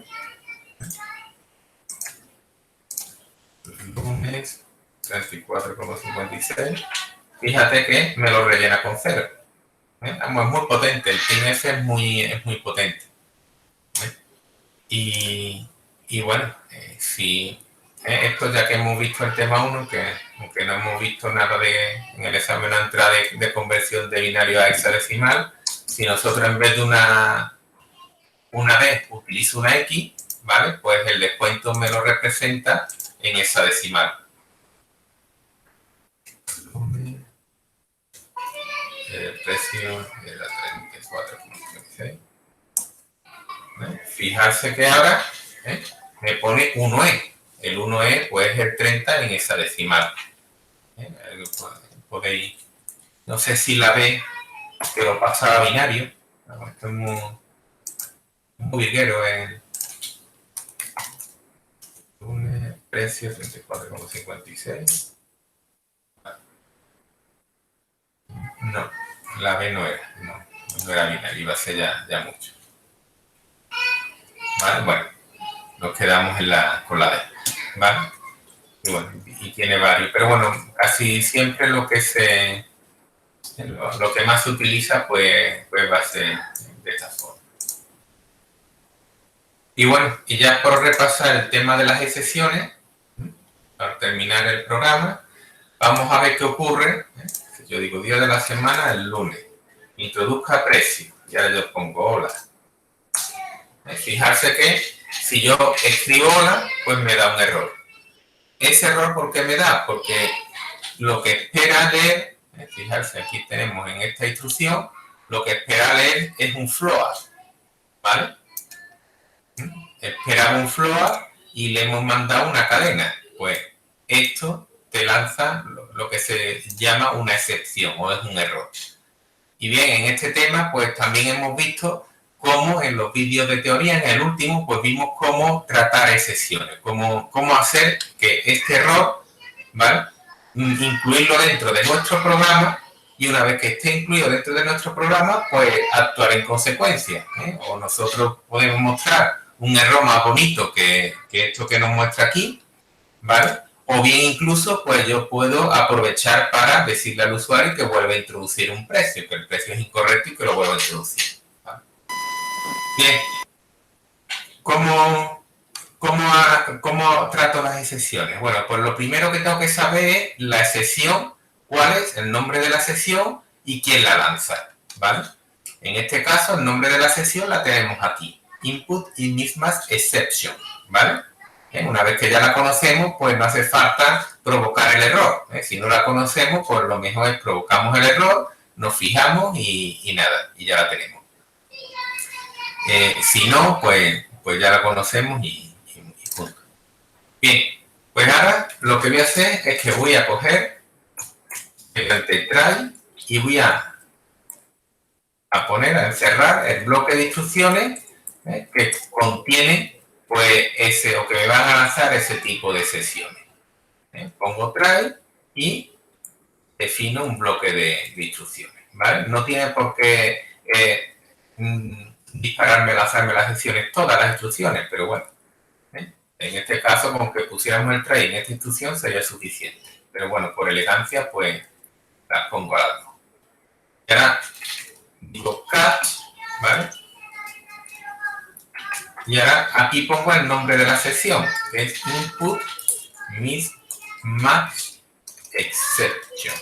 lunes 34,56, fíjate que me lo rellena con 0. Es muy potente, el printf es muy potente. Y bueno, si esto ya que hemos visto el tema 1, que aunque no hemos visto nada en el examen de entrada de conversión de binario a hexadecimal, si nosotros en vez de una vez utilizo una X, ¿vale? Pues el descuento me lo representa en hexadecimal. El precio era 34,56. Fijarse que ahora me pone 1E. El 1E pues es el 30 en hexadecimal. Podéis, no sé si la ve que lo pasa a binario. Esto es muy virguero. Lunes precio 34,56. No, la B no era, no era binaria, iba a ser ya mucho. ¿Vale? Bueno, nos quedamos con la D, ¿vale? Y bueno, y tiene varios, pero bueno, casi siempre lo que más se utiliza pues va a ser de esta forma. Y bueno, y ya por repasar el tema de las excepciones, para terminar el programa, vamos a ver qué ocurre. Yo digo día de la semana, el lunes. Introduzca precio. Y ahora yo pongo hola. Fijarse que si yo escribo hola, pues me da un error. Ese error, ¿por qué me da? Porque lo que espera leer, fijarse, aquí tenemos en esta instrucción, lo que espera leer es un float, ¿vale? Esperaba un float y le hemos mandado una cadena. Pues esto te lanza lo que se llama una excepción o es un error. Y bien, en este tema pues también hemos visto cómo en los vídeos de teoría, en el último, pues vimos cómo tratar excepciones, cómo hacer que este error, ¿vale?, incluirlo dentro de nuestro programa y una vez que esté incluido dentro de nuestro programa, pues actuar en consecuencia, ¿eh? O nosotros podemos mostrar un error más bonito que esto que nos muestra aquí, ¿vale? O bien incluso, pues yo puedo aprovechar para decirle al usuario que vuelva a introducir un precio, que el precio es incorrecto y que lo vuelva a introducir, ¿vale? Bien, ¿cómo trato las excepciones? Bueno, pues lo primero que tengo que saber es la excepción, cuál es el nombre de la excepción y quién la lanza, ¿vale? En este caso, el nombre de la excepción la tenemos aquí, Input in Mismatch Exception, ¿vale? Una vez que ya la conocemos, pues no hace falta provocar el error. Si no la conocemos, pues lo mejor es provocamos el error, nos fijamos y nada, y ya la tenemos. Si no, pues ya la conocemos y punto. Bien, pues ahora lo que voy a hacer es que voy a coger el try y voy a poner, a encerrar el bloque de instrucciones que contiene pues ese, o que me van a lanzar ese tipo de sesiones. Pongo try y defino un bloque de instrucciones, ¿vale? No tiene por qué dispararme, lanzarme las sesiones, todas las instrucciones, pero bueno, en este caso, con que pusiéramos el try en esta instrucción sería suficiente. Pero bueno, por elegancia, pues las pongo a las dos. Y ahora digo cat, ¿vale? Y ahora aquí pongo el nombre de la sección, que es Input Mismatch Exception.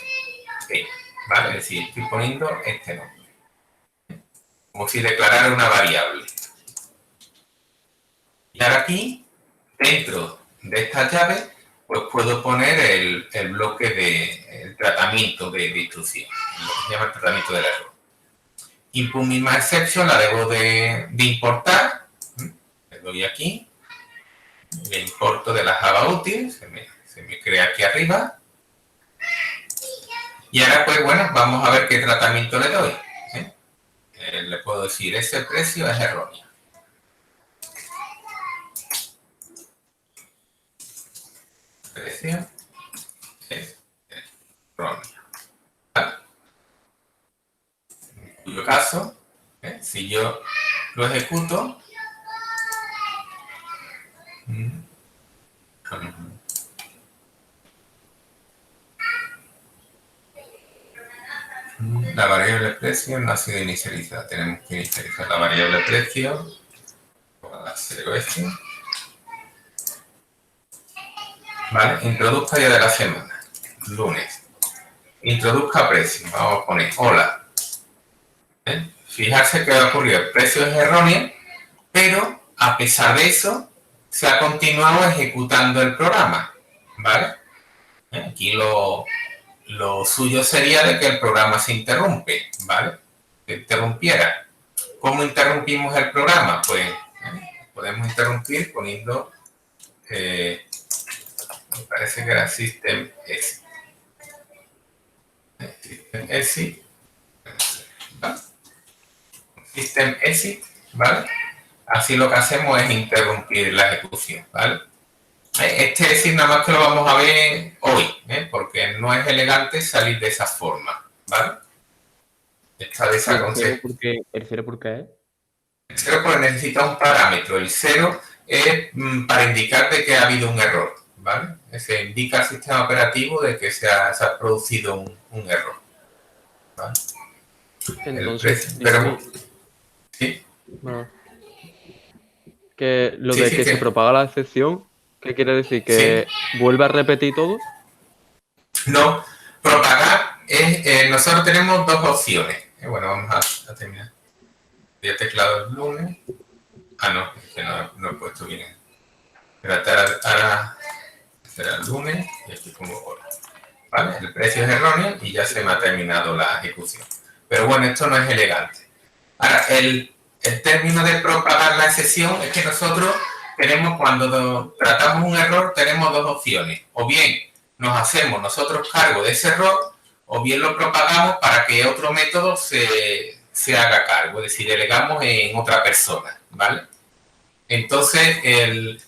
Okay, ¿vale? Es decir, estoy poniendo este nombre. Como si declarara una variable. Y ahora aquí, dentro de esta llave, pues puedo poner el bloque de tratamiento de instrucción, lo que se llama el tratamiento del error. Input Mismatch Exception la debo de importar. Le doy aquí, le importo de la Java útil, se me crea aquí arriba. Y ahora pues bueno, vamos a ver qué tratamiento le doy. Le puedo decir, ese precio es erróneo. Precio es erróneo. ¿Vale? En cuyo caso, si yo lo ejecuto, la variable precio no ha sido inicializada. Tenemos que inicializar la variable precio. Voy a dar 0 este. Vale, introduzca día de la semana. Lunes. Introduzca precio. Vamos a poner hola. Fijarse que ha ocurrido. El precio es erróneo, pero a pesar de eso, se ha continuado ejecutando el programa, ¿vale? Aquí lo suyo sería de que el programa se interrumpe, ¿vale? Se interrumpiera. ¿Cómo interrumpimos el programa? Pues podemos interrumpir poniendo, me parece que era System Exit. System Exit, ¿vale? System Exit, ¿vale? Así lo que hacemos es interrumpir la ejecución, ¿vale? Este es nada más que lo vamos a ver hoy, porque no es elegante salir de esa forma, ¿vale? Está desaconsejado. ¿El 0 por qué es? El 0 pues necesita un parámetro. El 0 es para indicar de que ha habido un error, ¿vale? Se indica al sistema operativo de que se ha producido un error, ¿vale? Entonces, ¿sí? Bueno, que lo Sí, de sí, que que- se propaga la excepción, ¿qué quiere decir? ¿Que vuelve a repetir todo? No, propagar es, nosotros tenemos dos opciones. Bueno, vamos a terminar. Voy a teclado el lunes. Ah, no, es que no he puesto bien. Espérate, ahora será el lunes y aquí pongo hora. ¿Vale? El precio es erróneo y ya se me ha terminado la ejecución. Pero bueno, esto no es elegante. Ahora, el término de propagar la excepción es que nosotros tenemos, cuando tratamos un error, tenemos dos opciones. O bien nos hacemos nosotros cargo de ese error, o bien lo propagamos para que otro método se haga cargo, es decir, delegamos en otra persona, ¿vale? Entonces, el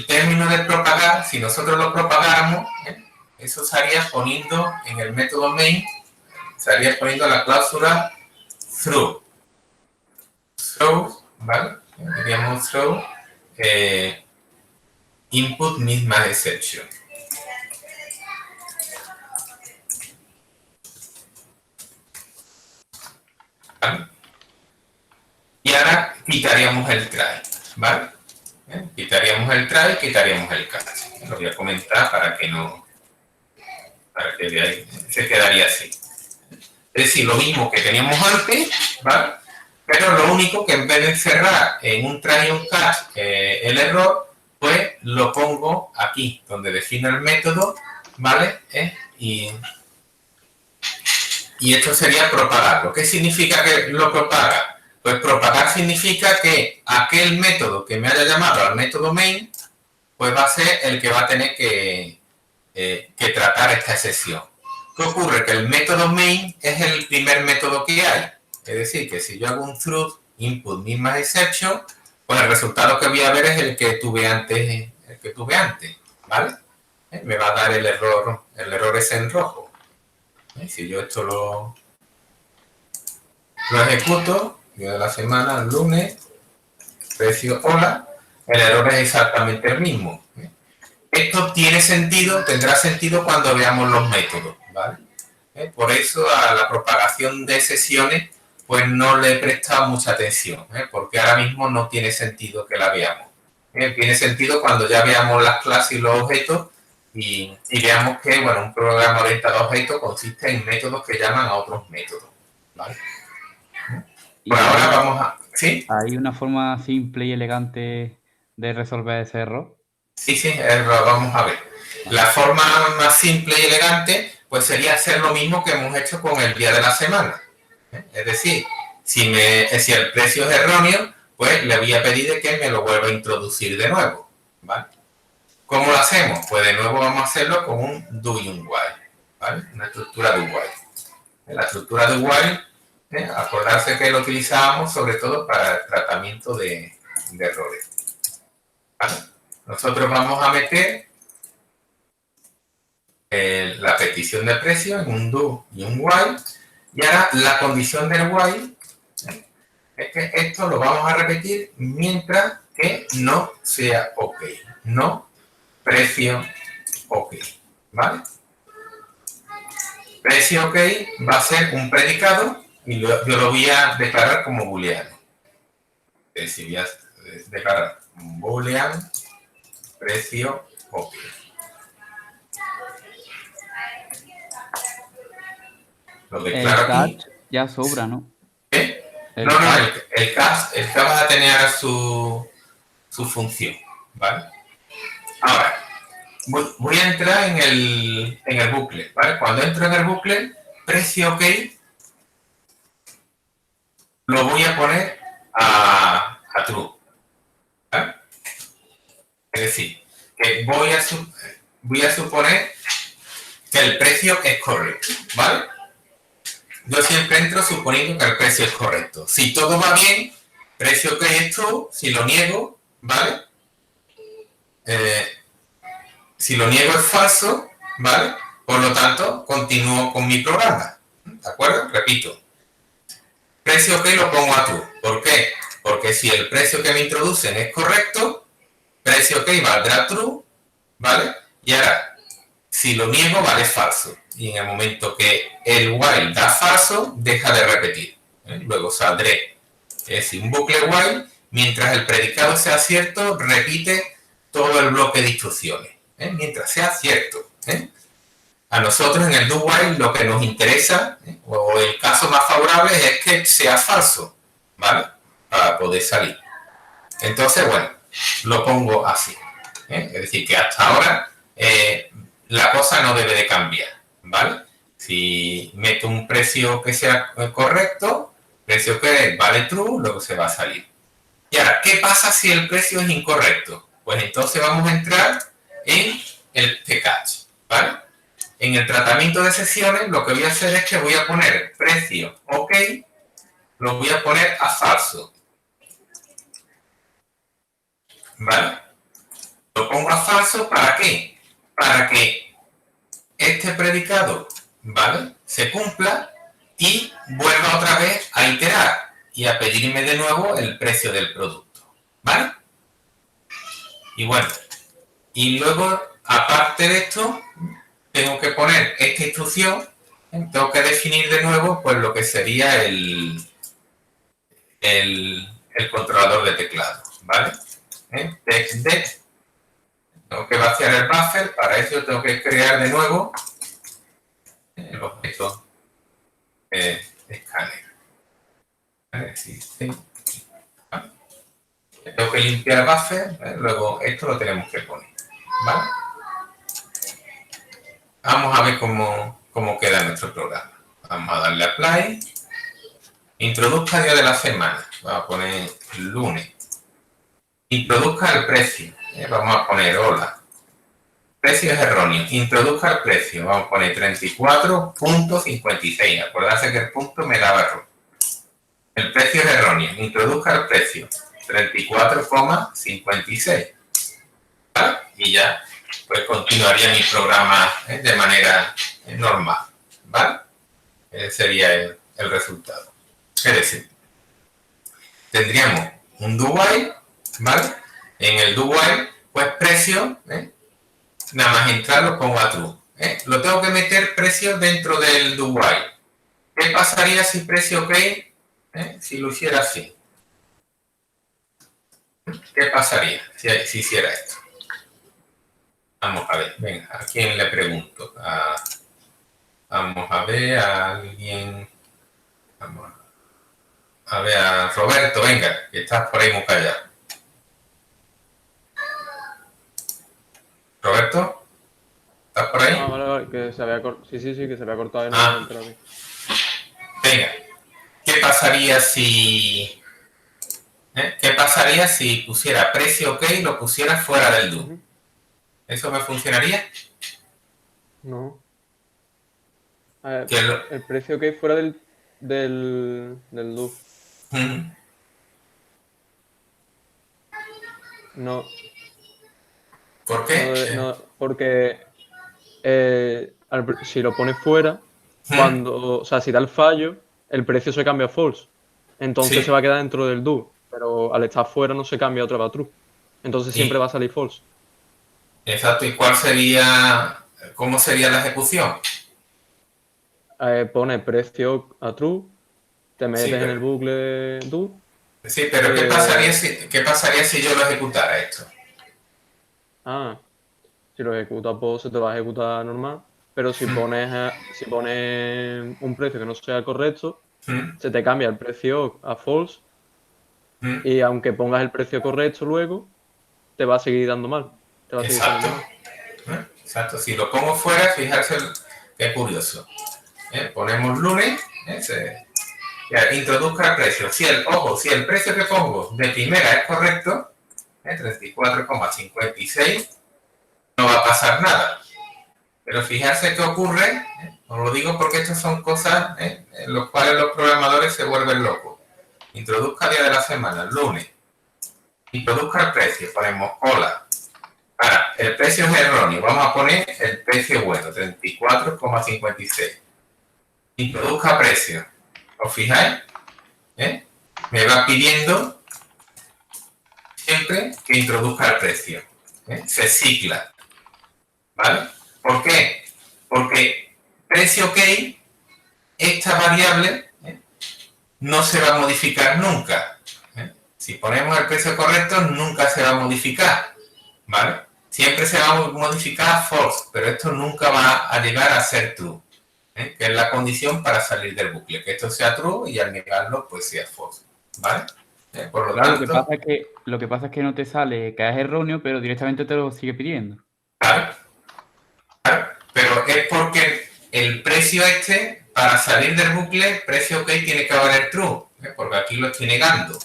término de propagar, si nosotros lo propagáramos, eso estaría poniendo en el método main, estaría poniendo la cláusula through. Throw, ¿vale? Diríamos throw input misma exception. ¿Vale? Y ahora quitaríamos el try, ¿vale? Quitaríamos el try, quitaríamos el catch. Lo voy a comentar para que veáis, se quedaría así. Es decir, lo mismo que teníamos antes, ¿vale? Pero lo único que en vez de cerrar en un try y un catch el error, pues lo pongo aquí, donde defino el método, ¿vale? Y esto sería propagarlo. ¿Qué significa que lo propaga? Pues propagar significa que aquel método que me haya llamado al método main, pues va a ser el que va a tener que tratar esta excepción. ¿Qué ocurre? Que el método main es el primer método que hay. Es decir, que si yo hago un through input misma exception, pues el resultado que voy a ver es el que tuve antes, ¿vale? Me va a dar el error ese en rojo. Si yo esto lo ejecuto, día de la semana, lunes, precio hola, el error es exactamente el mismo. Esto tendrá sentido cuando veamos los métodos, ¿vale? Por eso a la propagación de sesiones pues no le he prestado mucha atención, porque ahora mismo no tiene sentido que la veamos. Tiene sentido cuando ya veamos las clases y los objetos y veamos que, bueno, un programa orientado a objetos consiste en métodos que llaman a otros métodos, ¿vale? Por ahora vamos a... ¿Sí? ¿Hay una forma simple y elegante de resolver ese error? Sí, vamos a ver. La forma más simple y elegante pues sería hacer lo mismo que hemos hecho con el día de la semana. Es decir, si el precio es erróneo, pues le voy a pedir de que me lo vuelva a introducir de nuevo, ¿vale? ¿Cómo lo hacemos? Pues de nuevo vamos a hacerlo con un do y un while, ¿vale? Una estructura do while. La estructura do while, acordarse que lo utilizábamos sobre todo para el tratamiento de errores, ¿vale? Nosotros vamos a meter la petición de precio en un do y un while. Y ahora la condición del while es que esto lo vamos a repetir mientras que no sea OK. No precio OK. ¿Vale? Precio OK va a ser un predicado y yo lo voy a declarar como booleano. Es decir, voy a declarar un booleano precio OK. Lo declaro aquí. Ya sobra, ¿no? ¿Qué? No, el cast va a tener su función, ¿vale? Ahora, voy a entrar en el bucle, ¿vale? Cuando entro en el bucle, precio OK, lo voy a poner a true, ¿vale? Es decir, que voy a suponer que el precio es correcto, ¿vale? Yo siempre entro suponiendo que el precio es correcto. Si todo va bien, precio que es true. Si lo niego, ¿vale? Si lo niego es falso, ¿vale? Por lo tanto, continúo con mi programa. ¿De acuerdo? Repito. Precio OK lo pongo a true. ¿Por qué? Porque si el precio que me introducen es correcto, precio OK valdrá true, ¿vale? Y ahora, si lo niego, vale falso. Y en el momento que el while da falso, deja de repetir. Luego saldré sin bucle while, mientras el predicado sea cierto, repite todo el bloque de instrucciones. Mientras sea cierto. A nosotros en el do while lo que nos interesa, o el caso más favorable, es que sea falso, ¿vale? Para poder salir. Entonces, bueno, lo pongo así. Es decir, que hasta ahora la cosa no debe de cambiar, ¿vale? Si meto un precio que sea correcto, precio que vale true, luego se va a salir. Y ahora, ¿qué pasa si el precio es incorrecto? Pues entonces vamos a entrar en el catch, ¿vale? En el tratamiento de sesiones lo que voy a hacer es que voy a poner precio OK, lo voy a poner a falso. ¿Vale? Lo pongo a falso, ¿para qué? Para que este predicado, ¿vale?, se cumpla y vuelva otra vez a iterar y a pedirme de nuevo el precio del producto. ¿Vale? Y bueno, y luego, aparte de esto, tengo que poner esta instrucción, tengo que definir de nuevo pues lo que sería el controlador de teclado, ¿vale? TextDev, tengo que vaciar el buffer, para eso tengo que crear de nuevo el objeto escáner. ¿Vale? ¿Vale? Tengo que limpiar el buffer, ¿vale? Luego esto lo tenemos que poner, ¿vale? Vamos a ver cómo queda nuestro programa. Vamos a darle a play. Introduzca día de la semana. Vamos a poner lunes. Introduzca el precio. Vamos a poner hola. Precio es erróneo. Introduzca el precio. Vamos a poner 34.56. Acordarse que el punto me daba error. El precio es erróneo. Introduzca el precio. 34,56. ¿Vale? Y ya pues continuaría mi programa de manera normal, ¿vale? Sería el resultado. Es decir, tendríamos un do while, ¿vale? En el do while, pues precio, nada más entrar lo pongo a true. Lo tengo que meter precio dentro del do while. ¿Qué pasaría si precio OK, si lo hiciera así? ¿Qué pasaría si hiciera esto? Vamos a ver, venga, ¿a quién le pregunto? Vamos a ver a alguien. Vamos a ver a Roberto, venga, que estás por ahí muy callado. ¿Roberto? ¿Estás por ahí? Ah, vale, que se había cortado. Sí, que se había cortado. Venga, ¿qué pasaría si pusiera precio OK y lo pusiera fuera del do? ¿Eso me funcionaría? No. A ver, el precio que fuera del do. No. ¿Por qué? No, porque si lo pones fuera, o sea, si da el fallo, el precio se cambia a false. Entonces Sí. se va a quedar dentro del do. Pero al estar fuera no se cambia otra vez a true. Entonces siempre va a salir false. Exacto, ¿y cómo sería la ejecución? Pone precio a true, te metes en el bucle do. Sí, pero ¿qué pasaría si yo lo ejecutara esto? Si lo ejecutas, pues se te va a ejecutar normal. Pero si pones un precio que no sea correcto, se te cambia el precio a false. Y aunque pongas el precio correcto luego, te va a seguir dando mal. Exacto, si lo pongo fuera, fijarse qué curioso. Ponemos lunes, introduzca el precio. Si el precio que pongo de primera es correcto, 34,56, no va a pasar nada. Pero fijarse qué ocurre, os lo digo porque estas son cosas en las cuales los programadores se vuelven locos. Introduzca día de la semana, lunes. Introduzca el precio, ponemos hola. Ahora, el precio es erróneo. Vamos a poner el precio bueno, 34,56. Introduzca precio. ¿Os fijáis? Me va pidiendo siempre que introduzca el precio. Se cicla. ¿Vale? ¿Por qué? Porque precio OK, esta variable no se va a modificar nunca. Si ponemos el precio correcto, nunca se va a modificar. ¿Vale? Siempre se va a modificar a false, pero esto nunca va a llegar a ser true. Que es la condición para salir del bucle. Que esto sea true y al negarlo, pues sea false. ¿Vale? Por lo Claro, tanto... lo que pasa es que no te sale que es erróneo, pero directamente te lo sigue pidiendo. Claro. Pero es porque el precio para salir del bucle, precio OK tiene que valer true, porque aquí lo estoy negando.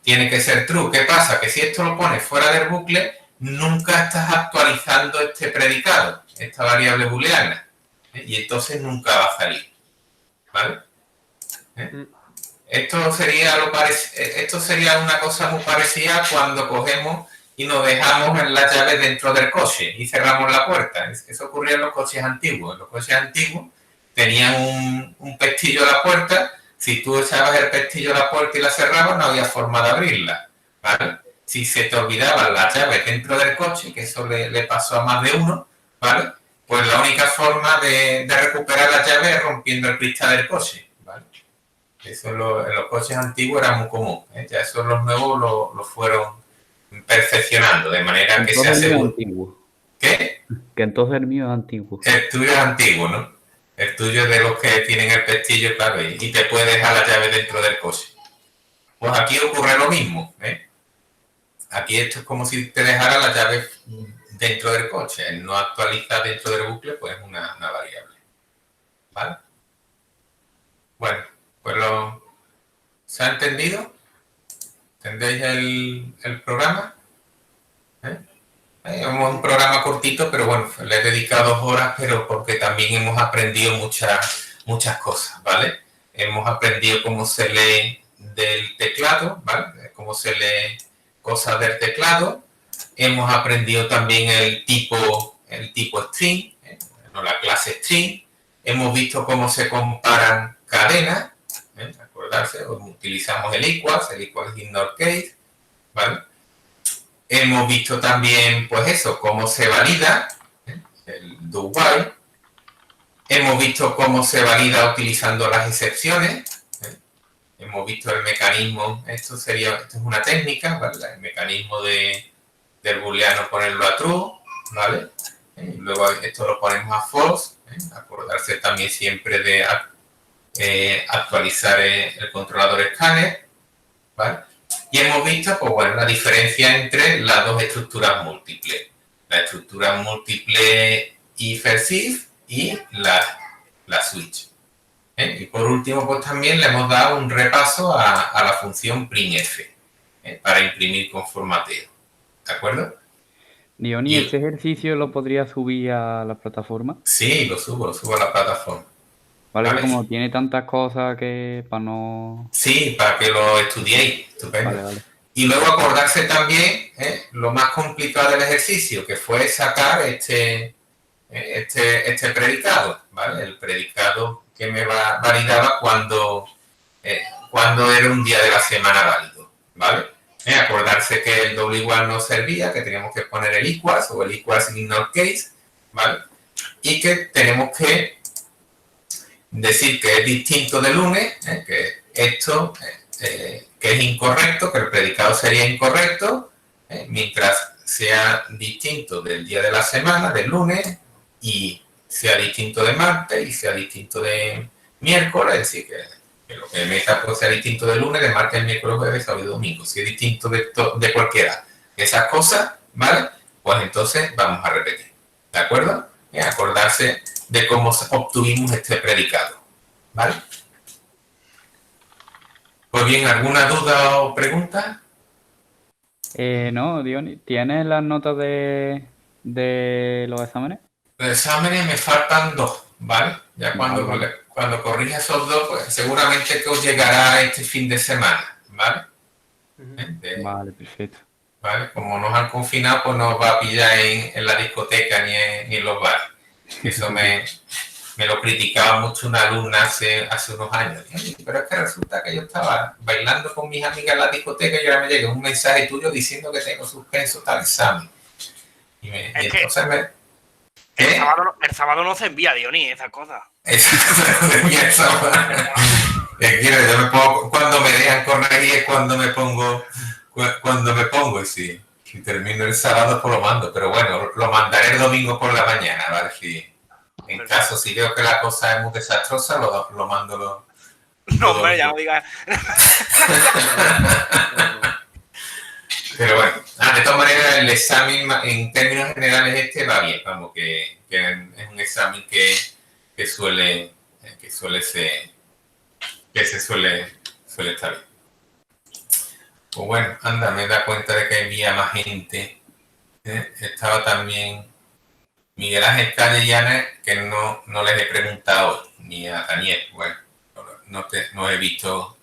Tiene que ser true. ¿Qué pasa? Que si esto lo pones fuera del bucle, nunca estás actualizando este predicado, esta variable booleana, y entonces nunca va a salir. ¿Vale? Esto sería una cosa muy parecida cuando cogemos y nos dejamos en la llave dentro del coche y cerramos la puerta. Eso ocurría en los coches antiguos. En los coches antiguos tenían un pestillo a la puerta. Si tú echabas el pestillo a la puerta y la cerrabas, no había forma de abrirla. ¿Vale? Si se te olvidaban las llaves dentro del coche, que eso le pasó a más de uno, ¿vale? Pues la única forma de recuperar las llaves es rompiendo el cristal del coche. ¿Vale? Eso en los coches antiguos era muy común. Ya eso los nuevos lo fueron perfeccionando, de manera que se asegura. ¿Qué? Que entonces el mío es antiguo. El tuyo es antiguo, ¿no? El tuyo es de los que tienen el pestillo, claro, y te puede dejar la llave dentro del coche. Pues aquí ocurre lo mismo, Aquí esto es como si te dejara la llave dentro del coche. El no actualizar dentro del bucle, pues es una variable. ¿Vale? Bueno, pues ¿se ha entendido? ¿Entendéis el programa? Es un programa cortito, pero bueno, le he dedicado 2 horas, pero porque también hemos aprendido muchas cosas, ¿vale? Hemos aprendido cómo se lee del teclado, ¿vale? Cómo se lee cosas del teclado. Hemos aprendido también el tipo string, la clase string. Hemos visto cómo se comparan cadenas, acordarse, utilizamos el equals es ignore case, ¿vale? Hemos visto también, pues eso, cómo se valida, el do while. Hemos visto cómo se valida utilizando las excepciones. Hemos visto el mecanismo, esto es una técnica, ¿vale? El mecanismo del booleano ponerlo a true, ¿vale? Y luego esto lo ponemos a false. Acordarse también siempre de actualizar el controlador escáner, ¿vale? Y hemos visto, pues bueno, la diferencia entre las dos estructuras múltiples. La estructura múltiple if-else if y la switch. Y por último, pues también le hemos dado un repaso a la función printf para imprimir con formateo. ¿De acuerdo? Diony, ¿este ejercicio lo podría subir a la plataforma? Sí, lo subo a la plataforma. Vale, que como tiene tantas cosas que para no... Sí, para que lo estudiéis. Estupendo. Vale. Y luego acordarse también lo más complicado del ejercicio, que fue sacar este predicado, ¿vale? El predicado que me validaba cuando era un día de la semana válido, ¿vale? Acordarse que el doble igual no servía, que teníamos que poner el equals o el equals in ignore case, ¿vale? Y que tenemos que decir que es distinto de lunes, que esto que es incorrecto, que el predicado sería incorrecto, mientras sea distinto del día de la semana, del lunes, y sea distinto de martes y sea distinto de miércoles, es decir, que lo que meta pues sea distinto de lunes, de martes, miércoles, jueves, sábado y domingo. Si es distinto de cualquiera de esas cosas, ¿vale? Pues entonces vamos a repetir, ¿de acuerdo? Acordarse de cómo obtuvimos este predicado, ¿vale? Pues bien, ¿alguna duda o pregunta? No, Diony, ¿tienes las notas de los exámenes? Los exámenes me faltan 2, ¿vale? Ya cuando corrija esos 2, pues seguramente que os llegará este fin de semana, ¿vale? Vale, perfecto. ¿vale? Como nos han confinado, pues no os va a pillar en la discoteca ni en los bares. Eso me lo criticaba mucho una alumna hace unos años. Pero es que resulta que yo estaba bailando con mis amigas en la discoteca y ahora me llega un mensaje tuyo diciendo que tengo suspenso tal examen. Y entonces me... ¿Qué? El sábado no se envía, Dionis, esas cosas. Yo me pongo, cuando me dejan corregir es cuando me pongo y si termino el sábado pues lo mando, pero bueno, lo mandaré el domingo por la mañana, ¿vale? En caso, si veo que la cosa es muy desastrosa, lo mando No, hombre, ya no digas. Pero bueno, de todas maneras el examen en términos generales va bien, vamos, que es un examen que suele estar bien. Pues bueno, anda, me da cuenta de que había más gente. Estaba también Miguel Ángel Castellana, que no les he preguntado, ni a Daniel. Bueno, no he visto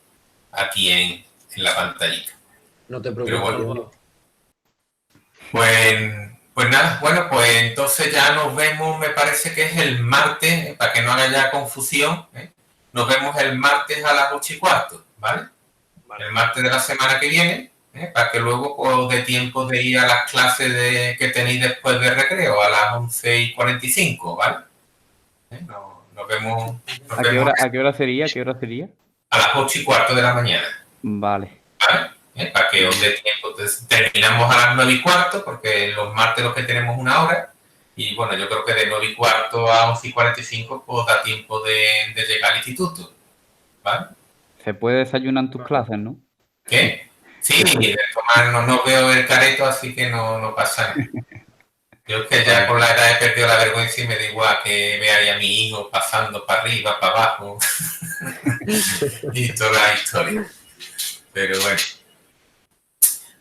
aquí en la pantallita. No te preocupes. Pues nada, bueno, pues entonces ya nos vemos, me parece que es el martes, para que no haya ya confusión, nos vemos el martes a las 8:15, ¿vale? El martes de la semana que viene, para que luego os dé tiempo de ir a las clases que tenéis después de recreo, a las 11:45, ¿vale? Nos vemos. ¿A qué hora sería? A las 8:15 de la mañana. Vale. ¿Vale? Para que os dé tiempo. Entonces, terminamos a las 9:15, porque los martes los que tenemos 1 hora. Y bueno, yo creo que de 9:15 a 11:45 pues da tiempo de llegar al instituto. ¿Vale? Se puede desayunar en tus clases, ¿no? ¿Qué? Sí, de tomar no veo el careto, así que no pasa nada. Yo es que ya con la edad he perdido la vergüenza y me da igual que vea a mi hijo pasando para arriba, para abajo. Y toda la historia. Pero bueno.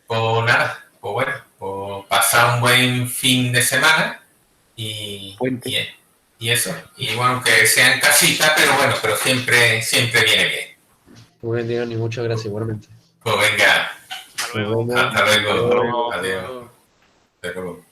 Pues nada, pues bueno, pues pasar un buen fin de semana y eso. Y bueno, que sea en casita, pero siempre viene bien. Muy bien, Dios, ni muchas gracias, igualmente. Pues venga, Hasta luego. hasta luego. Adiós. Hasta luego.